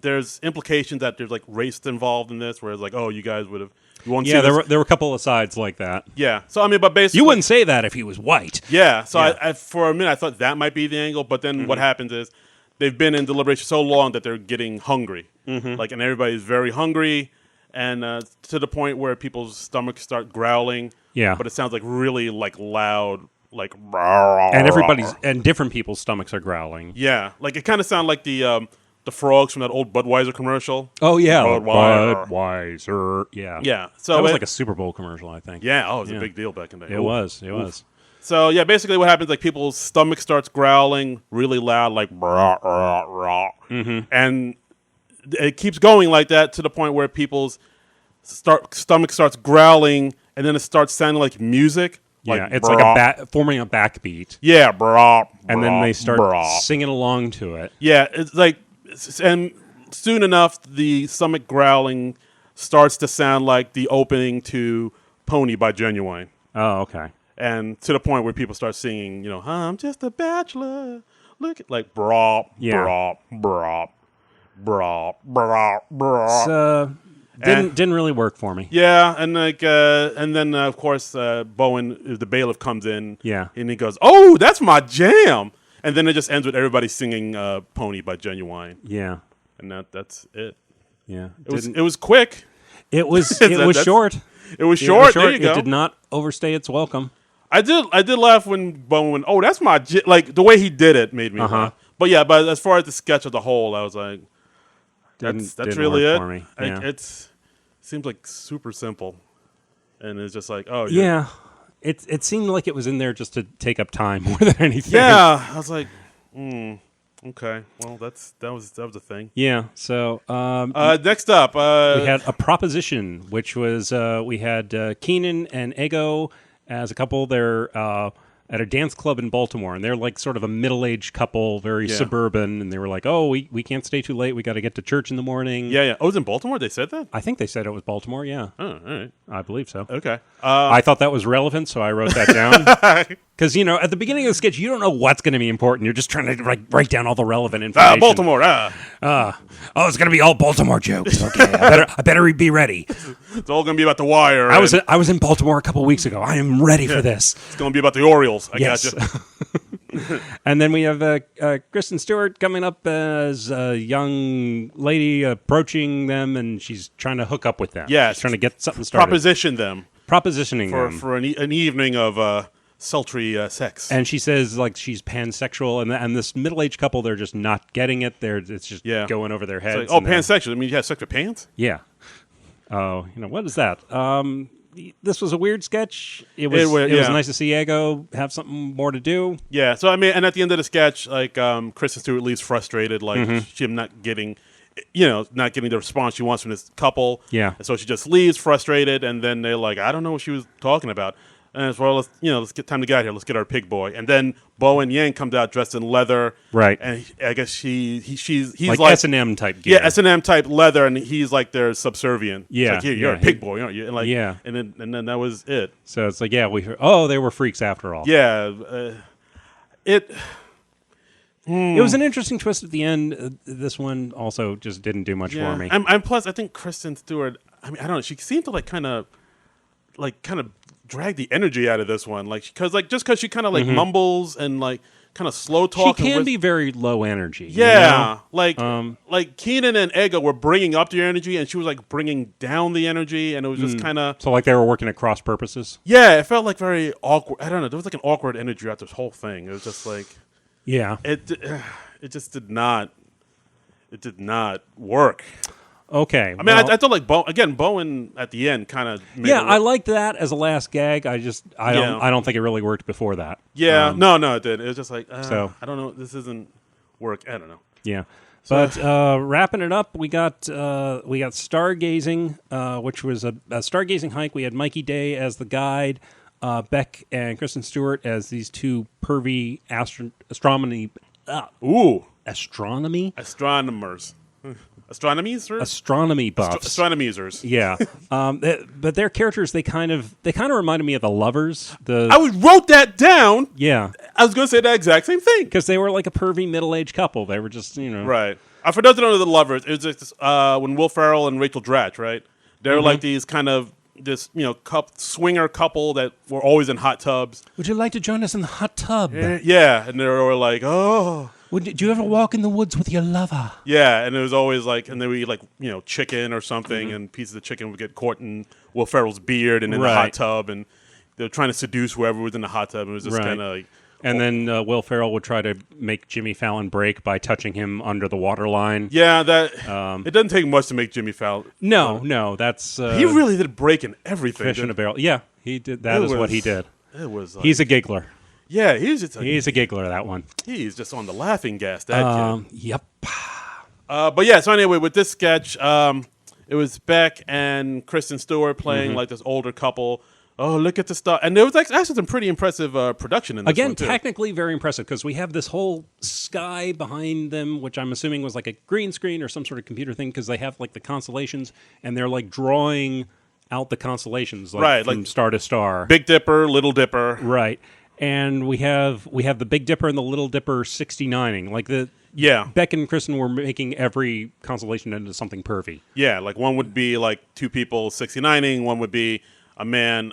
There's implications that there's, like, race involved in this, where it's like, oh, you guys would have... Yeah, there were a couple of sides like that. Yeah, so I mean, but basically, you wouldn't say that if he was white. Yeah, so I for a minute I thought that might be the angle, but then what happens is they've been in deliberation so long that they're getting hungry, like, and everybody's very hungry, and to the point where people's stomachs start growling. Yeah, but it sounds like really like loud, like, and different people's stomachs are growling. Yeah, like it kind of sounded like the frogs from that old Budweiser commercial. Oh, yeah. Budweiser. Yeah. Yeah. So that was like a Super Bowl commercial, I think. Yeah. Oh, it was a big deal back in the day. It was. So, yeah, basically what happens, like, people's stomach starts growling really loud, like, brah, rah, rah. And it keeps going like that to the point where people's stomach starts growling, and then it starts sounding like music. Yeah, like, it's like forming a backbeat. Yeah, brah, and then they start singing along to it. Yeah, it's like... And soon enough, the stomach growling starts to sound like the opening to Pony by Genuine. Oh, okay. And to the point where people start singing, I'm just a bachelor. Look at, like, brah, brah, brah, brah, brah, brah. So, didn't really work for me. Yeah, and like, and then, of course, Bowen, the bailiff, comes in. Yeah. And he goes, oh, that's my jam. And then it just ends with everybody singing Pony by Genuine. Yeah. And that's it. Yeah. It was quick. It was short. It was short. There you go. It did not overstay its welcome. I did laugh when Bowen went, oh, that's my like the way he did it made me laugh. But yeah, but as far as the sketch as a whole, I was like, that's really it. For me. Yeah. It seems like super simple. And it's just like, oh yeah. It seemed like it was in there just to take up time more than anything. Yeah, I was like, okay, well that was a thing. Yeah. So next up, we had a proposition, which was we had Keenan and Ego as a couple. They're at a dance club in Baltimore, and they're like sort of a middle-aged couple, very suburban, and they were like, oh, we can't stay too late. We got to get to church in the morning. Yeah. Oh, it was in Baltimore? They said that? I think they said it was Baltimore, yeah. Oh, all right. I believe so. Okay. I thought that was relevant, so I wrote that down. Because, at the beginning of the sketch, you don't know what's going to be important. You're just trying to write down all the relevant information. Baltimore, it's going to be all Baltimore jokes. Okay, I better be ready. It's all going to be about the Wire. I was in Baltimore a couple weeks ago. I am ready for this. It's going to be about the Orioles. I gotcha. And then we have Kristen Stewart coming up as a young lady approaching them, and she's trying to hook up with them. Yeah, she's trying to get something started. Propositioning them for an evening of sultry sex. And she says like she's pansexual, and this middle-aged couple, they're just not getting it. It's just going over their heads. Like, pansexual. I mean, you have sex with pants? Yeah. Oh, what is that? This was a weird sketch. It was nice to see Ego have something more to do. Yeah. So I mean, and at the end of the sketch, like Kristen Stewart leaves frustrated, like she's not getting not getting the response she wants from this couple. Yeah. And so she just leaves frustrated, and then they're like, I don't know what she was talking about. And it's, well, let's get time to get out here. Let's get our pig boy. And then Bo and Yang comes out dressed in leather. Right. And I guess he's like S&M type gear. Yeah, S&M type leather, and he's like their subservient. Yeah. It's like, you're a pig boy, aren't you? And like, and then that was it. So it's like, they were freaks after all. Yeah. It was an interesting twist at the end. This one also just didn't do much for me. And plus, I think Kristen Stewart, I don't know, she seemed to kind of drag the energy out of this one, because she kind of mumbles and kind of slow talk. She can be very low energy. Yeah, like Keenan and Ego were bringing up the energy, and she was bringing down the energy, and it was just kind of so they were working at cross purposes. Yeah, it felt very awkward. I don't know. There was an awkward energy throughout this whole thing. It was just it just did not. It did not work. Okay. I mean, I thought Bowen at the end kind of. I liked that as a last gag. I don't think it really worked before that. Yeah, no, it did. It was just I don't know. This isn't work. I don't know. Yeah. But wrapping it up, we got stargazing, which was a stargazing hike. We had Mikey Day as the guide, Beck and Kristen Stewart as these two pervy astronomy. Astronomers. Astronomy buffs. Astronomizers. Yeah. But their characters, they kind of reminded me of the Lovers. I wrote that down. Yeah. I was going to say that exact same thing. Because they were like a pervy middle-aged couple. They were just, Right. For those that don't know the Lovers, it was just when Will Ferrell and Rachel Dratch, right? They were like these kind of swinger couple that were always in hot tubs. Would you like to join us in the hot tub? Yeah. And they were like, oh... Do you ever walk in the woods with your lover? Yeah, and it was always and then we eat chicken or something, and pieces of chicken would get caught in Will Ferrell's beard and in the hot tub, and they were trying to seduce whoever was in the hot tub. And it was just kind of And then Will Ferrell would try to make Jimmy Fallon break by touching him under the waterline. Yeah, that it doesn't take much to make Jimmy Fallon. No, that's he really did break in everything. Fish in a barrel. Yeah, he did. That is what he did. It was. He's a giggler. Yeah, he's a giggler, that one. He's just on the laughing gas, that kid. Yep. But yeah, so anyway, with this sketch, it was Beck and Kristen Stewart playing this older couple. Oh, look at the stuff. And there was actually some pretty impressive production in this one, too. Technically very impressive, because we have this whole sky behind them, which I'm assuming was like a green screen or some sort of computer thing, because they have the constellations, and they're drawing out the constellations from star to star. Big Dipper, Little Dipper. Right. And we have the Big Dipper and the Little Dipper 69ing. Beck and Kristen were making every constellation into something pervy. Yeah, one would be two people 69ing, one would be a man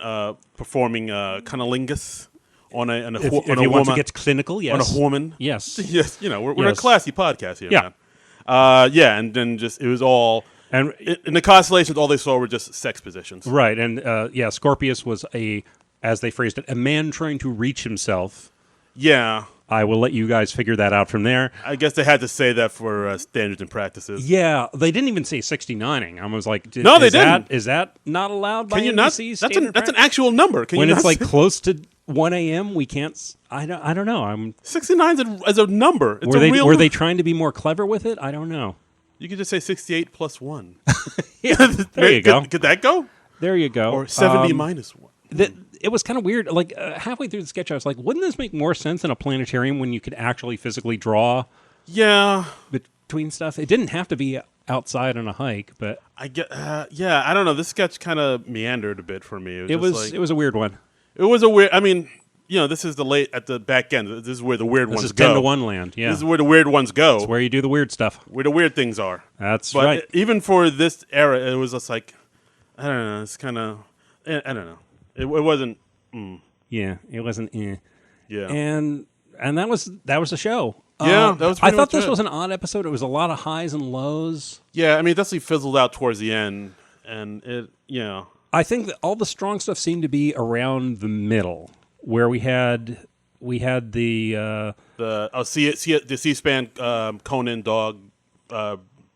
performing cunnilingus on a if woman. You want to get clinical, yes. On a woman. Yes. Yes, we're a classy podcast here, man. And then it was all... And in the constellations, all they saw were just sex positions. Right, and Scorpius was as they phrased it, a man trying to reach himself. Yeah. I will let you guys figure that out from there. I guess they had to say that for standards and practices. Yeah, they didn't even say 69ing. I was like, no, they didn't. Is that not allowed by NBC's standard That's an actual number. When it's close to 1 a.m., we can't. I don't know. 69 is a number. It's were they trying to be more clever with it? I don't know. You could just say 68 plus 1. Yeah, there you go. Could that go? There you go. Or 70 minus 1. It was kind of weird. Halfway through the sketch, I was like, wouldn't this make more sense in a planetarium when you could actually physically draw between stuff? It didn't have to be outside on a hike, but... I don't know. This sketch kind of meandered a bit for me. It was a weird one. It was a weird... I mean, this is at the back end. This is where the weird ones go. This is 10-to-1 land, yeah. This is where the weird ones go. It's where you do the weird stuff. Where the weird things are. That's right. But even for this era, it was just I don't know. It's kind of... I don't know. It wasn't. Yeah, it wasn't. Yeah, and that was the show. Yeah, that was. I thought this was an odd episode. It was a lot of highs and lows. Yeah, I mean, it definitely fizzled out towards the end, and it. I think that all the strong stuff seemed to be around the middle, where we had the C-SPAN Conan dog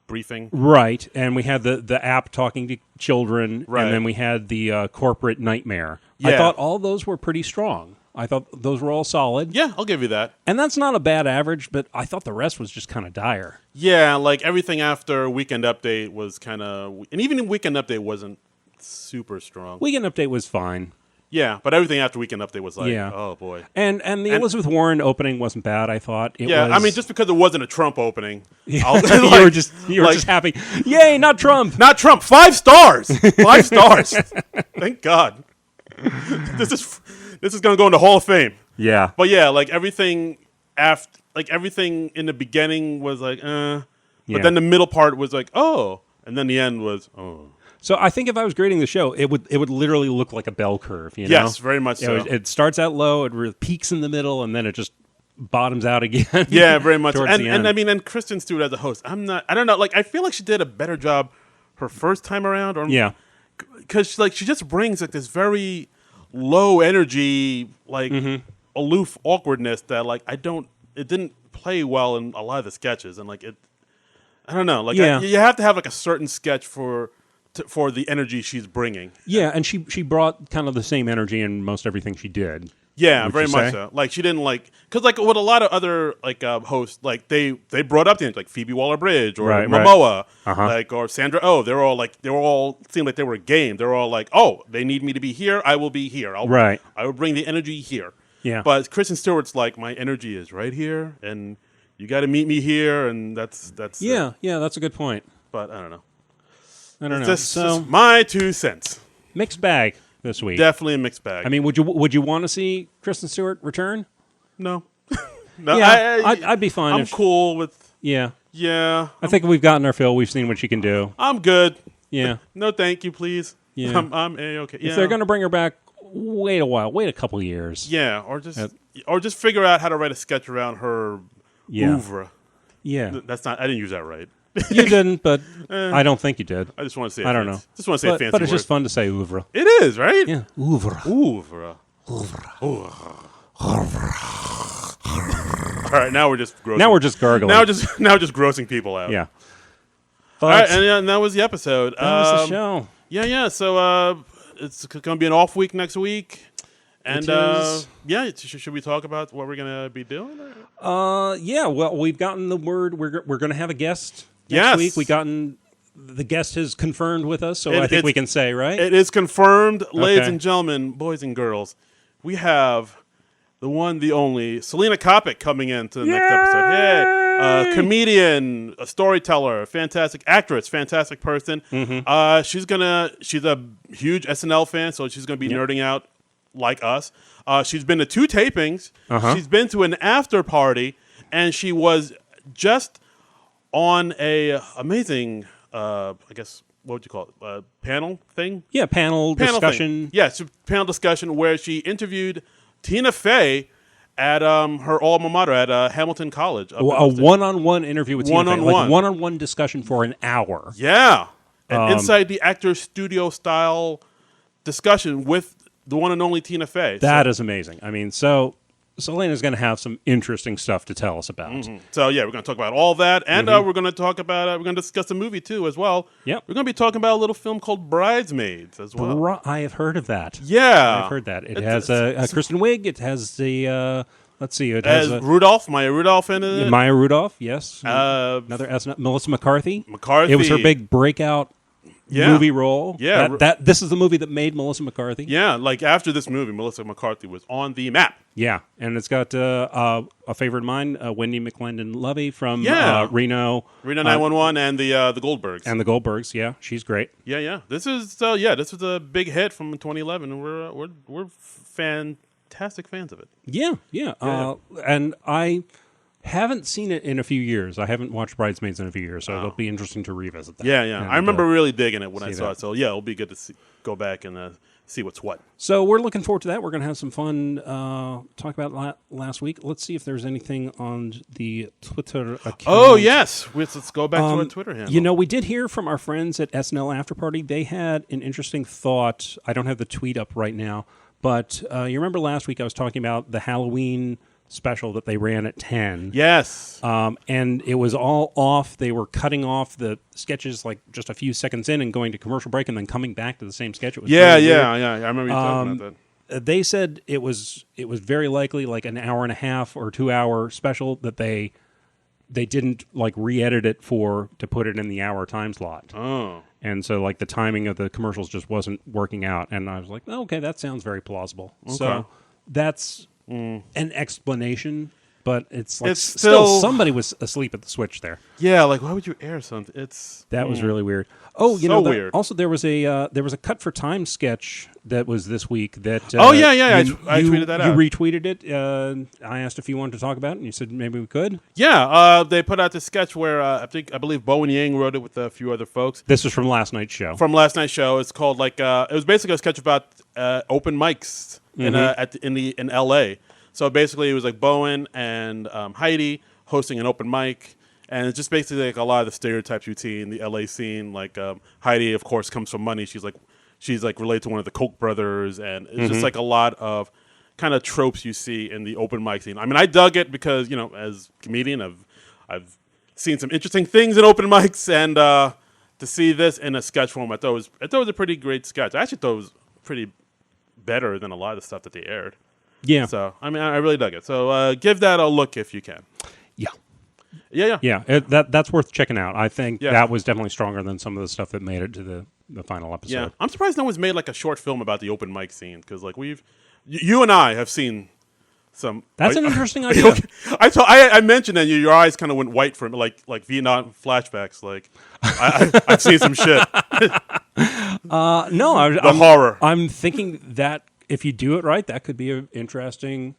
briefing. Right, and we had the app talking to children, right. And then we had the corporate nightmare. Yeah. I thought all those were pretty strong. I thought those were all solid. Yeah, I'll give you that. And that's not a bad average, but I thought the rest was just kind of dire. Yeah, like everything after Weekend Update was kind of... And even Weekend Update wasn't super strong. Weekend Update was fine. Yeah, but everything after Weekend Update was like, oh boy. And the Elizabeth Warren opening wasn't bad, I thought. I mean, just because it wasn't a Trump opening. You were just happy. Yay, not Trump. Not Trump. 5 stars. 5 stars. Thank God. This is going to go in the Hall of Fame. Yeah. But yeah, like everything everything in the beginning was like, But then the middle part was like, oh. And then the end was, oh. So I think if I was grading the show, it would literally look like a bell curve. You know? Yes, very much so. It starts out low, it peaks in the middle, and then it just bottoms out again. Yeah, very much. And I mean, and Kristen Stewart as a host, I don't know. Like, I feel like she did a better job her first time around. Because she just brings like this very low energy, like aloof awkwardness that like it didn't play well in a lot of the sketches, and like I don't know. Like you have to have like a certain sketch for the energy she's bringing. Yeah, and she brought kind of the same energy in most everything she did. Yeah, very much so. Like she didn't because like with a lot of other like hosts, like they brought up things like Phoebe Waller-Bridge or Momoa, like or Sandra Oh. They were all seemed like they were game. They were all like, oh, they need me to be here, I will be here. I will bring the energy here. Yeah. But Kristen Stewart's like, my energy is right here, and you got to meet me here, and that's that's a good point. But I don't know. Just my 2 cents. Mixed bag this week. Definitely a mixed bag. I mean, would you want to see Kristen Stewart return? No. No. Yeah, I'd be fine. I'm cool with. Yeah. Yeah. I think we've gotten our fill. We've seen what she can do. I'm good. Yeah. No, thank you, please. Yeah. I'm A-okay. Yeah. If they're going to bring her back, wait a while. Wait a couple years. Yeah, or just figure out how to write a sketch around her oeuvre. Yeah. That's not. I didn't use that right. You didn't, but I don't think you did. I just want to say. I don't know. Just want to say a fancy but it's word. just fun to say oeuvre. It is, right? Yeah, oeuvre. Oeuvre. All right, now we're just grossing. Now we're just gargling. Now just grossing people out. Yeah. All right, and that was the episode. That was the show. Yeah. So it's going to be an off week next week. And should we talk about what we're going to be doing? Yeah. Well, we've gotten the word we're going to have a guest next week. We've gotten the guest has confirmed with us, so I think we can say, right? It is confirmed, ladies and gentlemen, boys and girls. We have the one, the only Selena Kopic coming into the next episode. Hey, comedian, a storyteller, fantastic actress, fantastic person. Mm-hmm. She's a huge SNL fan, so she's going to be nerding out like us. She's been to 2 tapings. She's been to an after party, and she was just on a amazing, I guess, what would you call it? Panel thing? Yeah, panel discussion. Thing. Yeah, panel discussion where she interviewed Tina Fey at her alma mater at Hamilton College. A one-on-one interview with Tina Fey. Like one-on-one discussion for an hour. Yeah. And inside the actor's studio style discussion with the one and only Tina Fey. That is amazing. I mean, so Selena's going to have some interesting stuff to tell us about. Mm-hmm. So, yeah, we're going to talk about all that. And we're going to talk about, we're going to discuss a movie, too, as well. Yep. We're going to be talking about a little film called Bridesmaids as well. I have heard of that. Yeah. I've heard that. It has a Kristen Wiig. It has the, let's see. It has Maya Rudolph in it. Maya Rudolph, yes. Another SNL. Melissa McCarthy. It was her big breakout movie role. Yeah. This is the movie that made Melissa McCarthy. Yeah, like after this movie, Melissa McCarthy was on the map. Yeah, and it's got a favorite of mine, Wendy McLendon-Lovey from Reno. Reno 911 and the Goldbergs. And the Goldbergs, yeah. She's great. Yeah. This is a big hit from 2011, and we're fantastic fans of it. Yeah. And I haven't seen it in a few years. I haven't watched Bridesmaids in a few years, so it'll be interesting to revisit that. Yeah. And I remember really digging it when I saw it. So, it'll be good to go back and see what's what. So we're looking forward to that. We're going to have some fun talk about last week. Let's see if there's anything on the Twitter account. Oh, yes. Let's go back to our Twitter handle. You know, we did hear from our friends at SNL After Party. They had an interesting thought. I don't have the tweet up right now, but you remember last week I was talking about the Halloween special that they ran at 10. Yes. And it was all off. They were cutting off the sketches like just a few seconds in and going to commercial break and then coming back to the same sketch. It was yeah. I remember you talking about that. they said it was very likely like an hour and a half or 2 hour special that they didn't like re-edit it to put it in the hour time slot. Oh. And so like the timing of the commercials just wasn't working out. And I was like, oh, okay, that sounds very plausible. Okay. So that's an explanation, but it's like still somebody was asleep at the switch there. Yeah, like why would you air something? That was really weird. Oh, weird. Also, there was a Cut for Time sketch that was this week that. I tweeted that out. You retweeted it. I asked if you wanted to talk about it, and you said maybe we could. Yeah, they put out this sketch where I believe Bowen Yang wrote it with a few other folks. This was from last night's show. It's called like it was basically a sketch about open mics in L.A. So basically, it was like Bowen and Heidi hosting an open mic. And it's just basically like a lot of the stereotypes you see in the LA scene. Like Heidi, of course, comes from money. She's like related to one of the Koch brothers, and it's just like a lot of kind of tropes you see in the open mic scene. I mean, I dug it because as a comedian, I've seen some interesting things in open mics, and to see this in a sketch form, I thought it was a pretty great sketch. I actually thought it was pretty better than a lot of the stuff that they aired. Yeah. So I mean, I really dug it. So give that a look if you can. Yeah. That's worth checking out. I think that was definitely stronger than some of the stuff that made it to the final episode. Yeah, I'm surprised no one's made like a short film about the open mic scene because like you and I have seen some. That's an interesting idea. Okay? I mentioned that your eyes kind of went white for like Vietnam flashbacks. Like I've seen some shit. No, I'm horror. I'm thinking that if you do it right, that could be an interesting.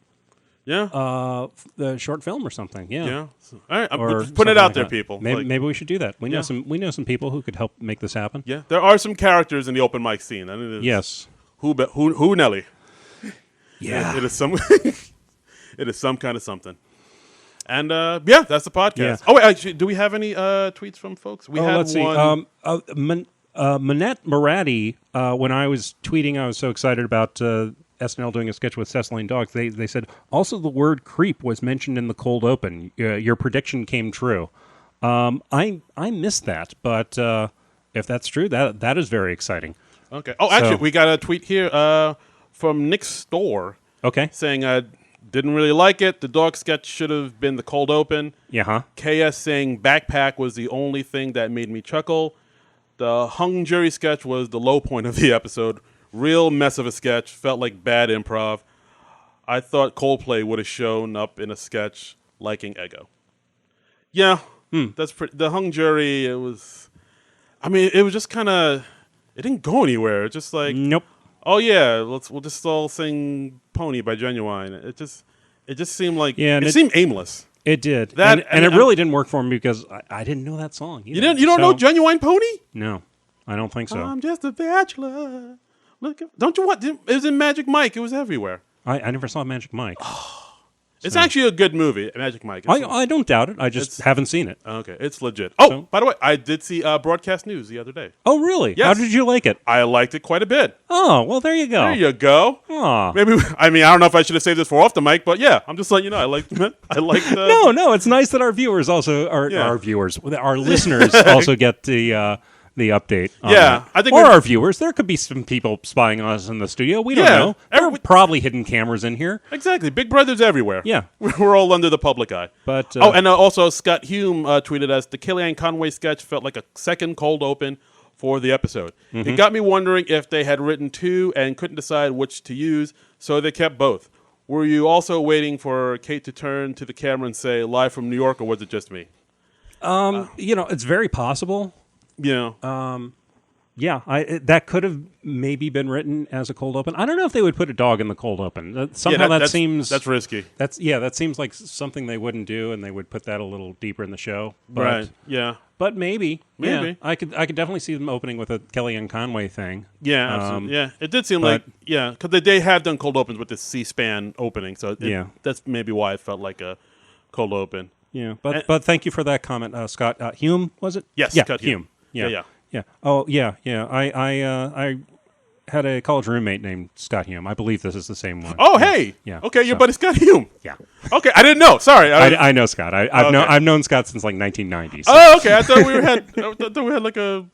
The short film or something. Yeah. All right, I'm putting it out there, people. Maybe we should do that. We know some people who could help make this happen. Yeah, there are some characters in the open mic scene. I mean, yes. Who Nelly? Yeah. It is some. It is some kind of something. And that's the podcast. Yeah. Oh wait, actually, do we have any tweets from folks? Let's see. Manette Marati. When I was tweeting, I was so excited about. SNL doing a sketch with Cecily and dogs. They said also the word creep was mentioned in the cold open. Your prediction came true. I missed that, but if that's true, that is very exciting. Okay. Oh, actually, we got a tweet here from Nick Storr. Okay. Saying didn't really like it. The dog sketch should have been the cold open. Yeah. KS saying backpack was the only thing that made me chuckle. The hung jury sketch was the low point of the episode. Real mess of a sketch. Felt like bad improv. I thought Coldplay would have shown up in a sketch liking Ego. Yeah, that's pretty. The hung jury. It was. I mean, it was just kind of. It didn't go anywhere. It's just like. Nope. Oh yeah, we'll just all sing "Pony" by Genuine. It just seemed like it seemed aimless. It did, and it really didn't work for me because I didn't know that song. Either. You don't know "Genuine Pony"? No, I don't think so. I'm just a bachelor. Look, don't you want? It was in Magic Mike. It was everywhere. I never saw Magic Mike. It's actually a good movie, Magic Mike. I don't doubt it. I just haven't seen it. Okay, it's legit. Oh, by the way, I did see Broadcast News the other day. Oh, really? Yes. How did you like it? I liked it quite a bit. Oh, well, there you go. There you go. Aw. Maybe I don't know if I should have saved this for off the mic, but yeah, I'm just letting you know I liked No, it's nice that our viewers also our listeners also get the update. Yeah, I think our viewers. There could be some people spying on us in the studio. We don't know. There are probably hidden cameras in here. Exactly. Big Brother's everywhere. Yeah. We're all under the public eye. But and also Scott Hume tweeted us, the Kellyanne Conway sketch felt like a second cold open for the episode. It got me wondering if they had written two and couldn't decide which to use, so they kept both. Were you also waiting for Kate to turn to the camera and say, live from New York, or was it just me? It's very possible. That could have maybe been written as a cold open. I don't know if they would put a dog in the cold open. Somehow that seems that's risky. That seems like something they wouldn't do, and they would put that a little deeper in the show. But, right? Yeah, but maybe. Yeah, I could definitely see them opening with a Kellyanne Conway thing. Yeah, absolutely. Yeah, it did seem because they have done cold opens with this C-SPAN opening, so that's maybe why it felt like a cold open. Yeah, but thank you for that comment, Scott Hume. Was it? Yes, yeah, Scott Hume. Yeah. Oh, yeah. I had a college roommate named Scott Hume. I believe this is the same one. Oh, hey. Yeah. Okay, your buddy Scott Hume. Yeah. Okay, I didn't know. Sorry. I know Scott. I've known Scott since like 1990s. So. Oh, okay. I thought we had like a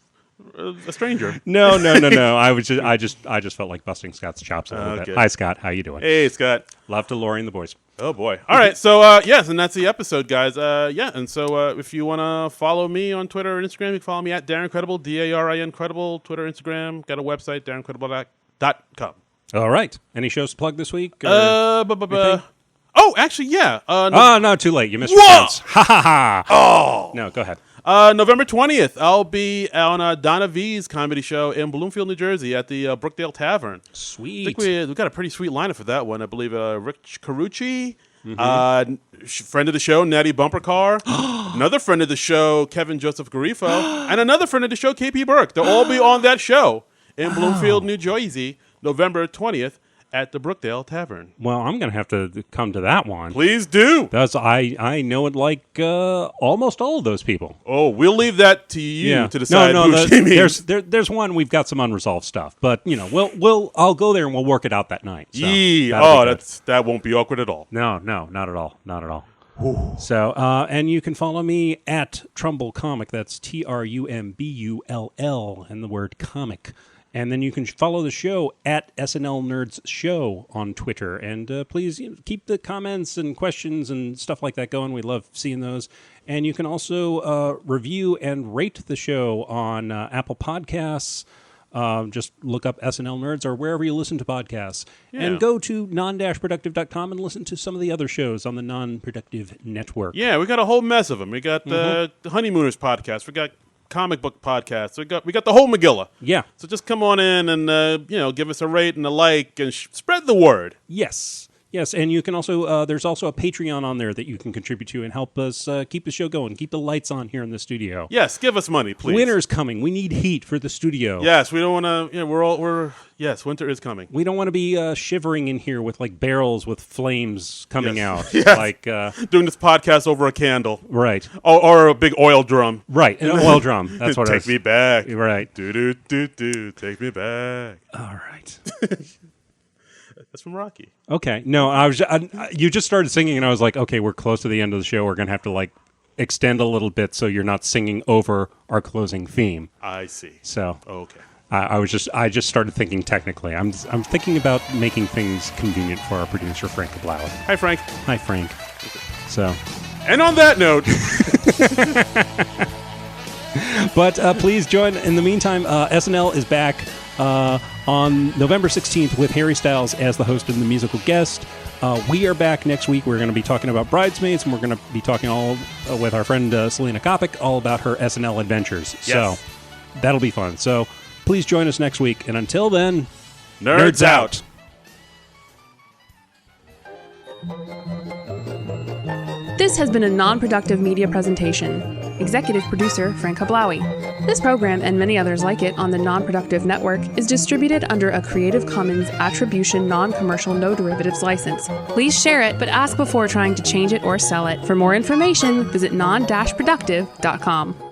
a stranger. No. I just felt like busting Scott's chops a little bit. Hi, Scott. How you doing? Hey, Scott. Love to Lori and the boys. Oh, boy. All right. So, yes, and that's the episode, guys. And so if you want to follow me on Twitter or Instagram, you can follow me at Darren Credible, DARIN Credible, Twitter, Instagram. Got a website, DarrenCredible.com. All right. Any shows to plug this week? Oh, actually, yeah. No, too late. You missed your chance. Ha, ha, ha. Oh. No, go ahead. November 20th, I'll be on Donna V's comedy show in Bloomfield, New Jersey at the Brookdale Tavern. Sweet. I think we've got a pretty sweet lineup for that one. I believe Rich Carucci, friend of the show, Natty Bumpercar, another friend of the show, Kevin Joseph Garifo, and another friend of the show, KP Burke. They'll all be on that show in Bloomfield, New Jersey, November 20th. At the Brookdale Tavern. Well, I'm going to have to come to that one. Please do. I know it like almost all of those people. Oh, we'll leave that to you to decide who she means. There's one we've got some unresolved stuff, but I'll go there and we'll work it out that night. So that won't be awkward at all. No, not at all. Ooh. So, and you can follow me at Trumbull Comic. That's TRUMBULL and the word comic. And then you can follow the show at SNL Nerds Show on Twitter. And please keep the comments and questions and stuff like that going. We love seeing those. And you can also review and rate the show on Apple Podcasts. Just look up SNL Nerds or wherever you listen to podcasts. Yeah. And go to Non-Productive.com and listen to some of the other shows on the Non-Productive Network. Yeah, we got a whole mess of them. We got the Honeymooners podcast. We got comic book podcasts. We got the whole Megillah. Yeah. So just come on in and give us a rate and a like and spread the word. Yes, and you can also there's also a Patreon on there that you can contribute to and help us keep the show going, keep the lights on here in the studio. Yes, give us money, please. Winter's coming. We need heat for the studio. Yes, we don't want to. Yes, winter is coming. We don't want to be shivering in here with like barrels with flames coming out. Yes. Like doing this podcast over a candle, right? Or a big oil drum, right? An oil drum. That's what. Take me back, right? Do. Take me back. All right. That's from Rocky. Okay. No, you just started singing, and I was like, okay, we're close to the end of the show. We're gonna have to like extend a little bit so you're not singing over our closing theme. I see. So okay. I just started thinking technically. I'm thinking about making things convenient for our producer Frank Blau. Hi, Frank. Hi, Frank. So. And on that note. But please join. In the meantime, SNL is back on November 16th with Harry Styles as the host and the musical guest. We are back next week. We're going to be talking about Bridesmaids, and we're going to be talking all with our friend Selena Kopic all about her SNL adventures. Yes. So that'll be fun. So please join us next week. And until then, Nerds out. This has been a non-productive media presentation. Executive producer Frank Hablawi. This program and many others like it on the Non-Productive Network is distributed under a Creative Commons Attribution Non-Commercial No Derivatives license. Please share it, but ask before trying to change it or sell it. For more information, visit non-productive.com.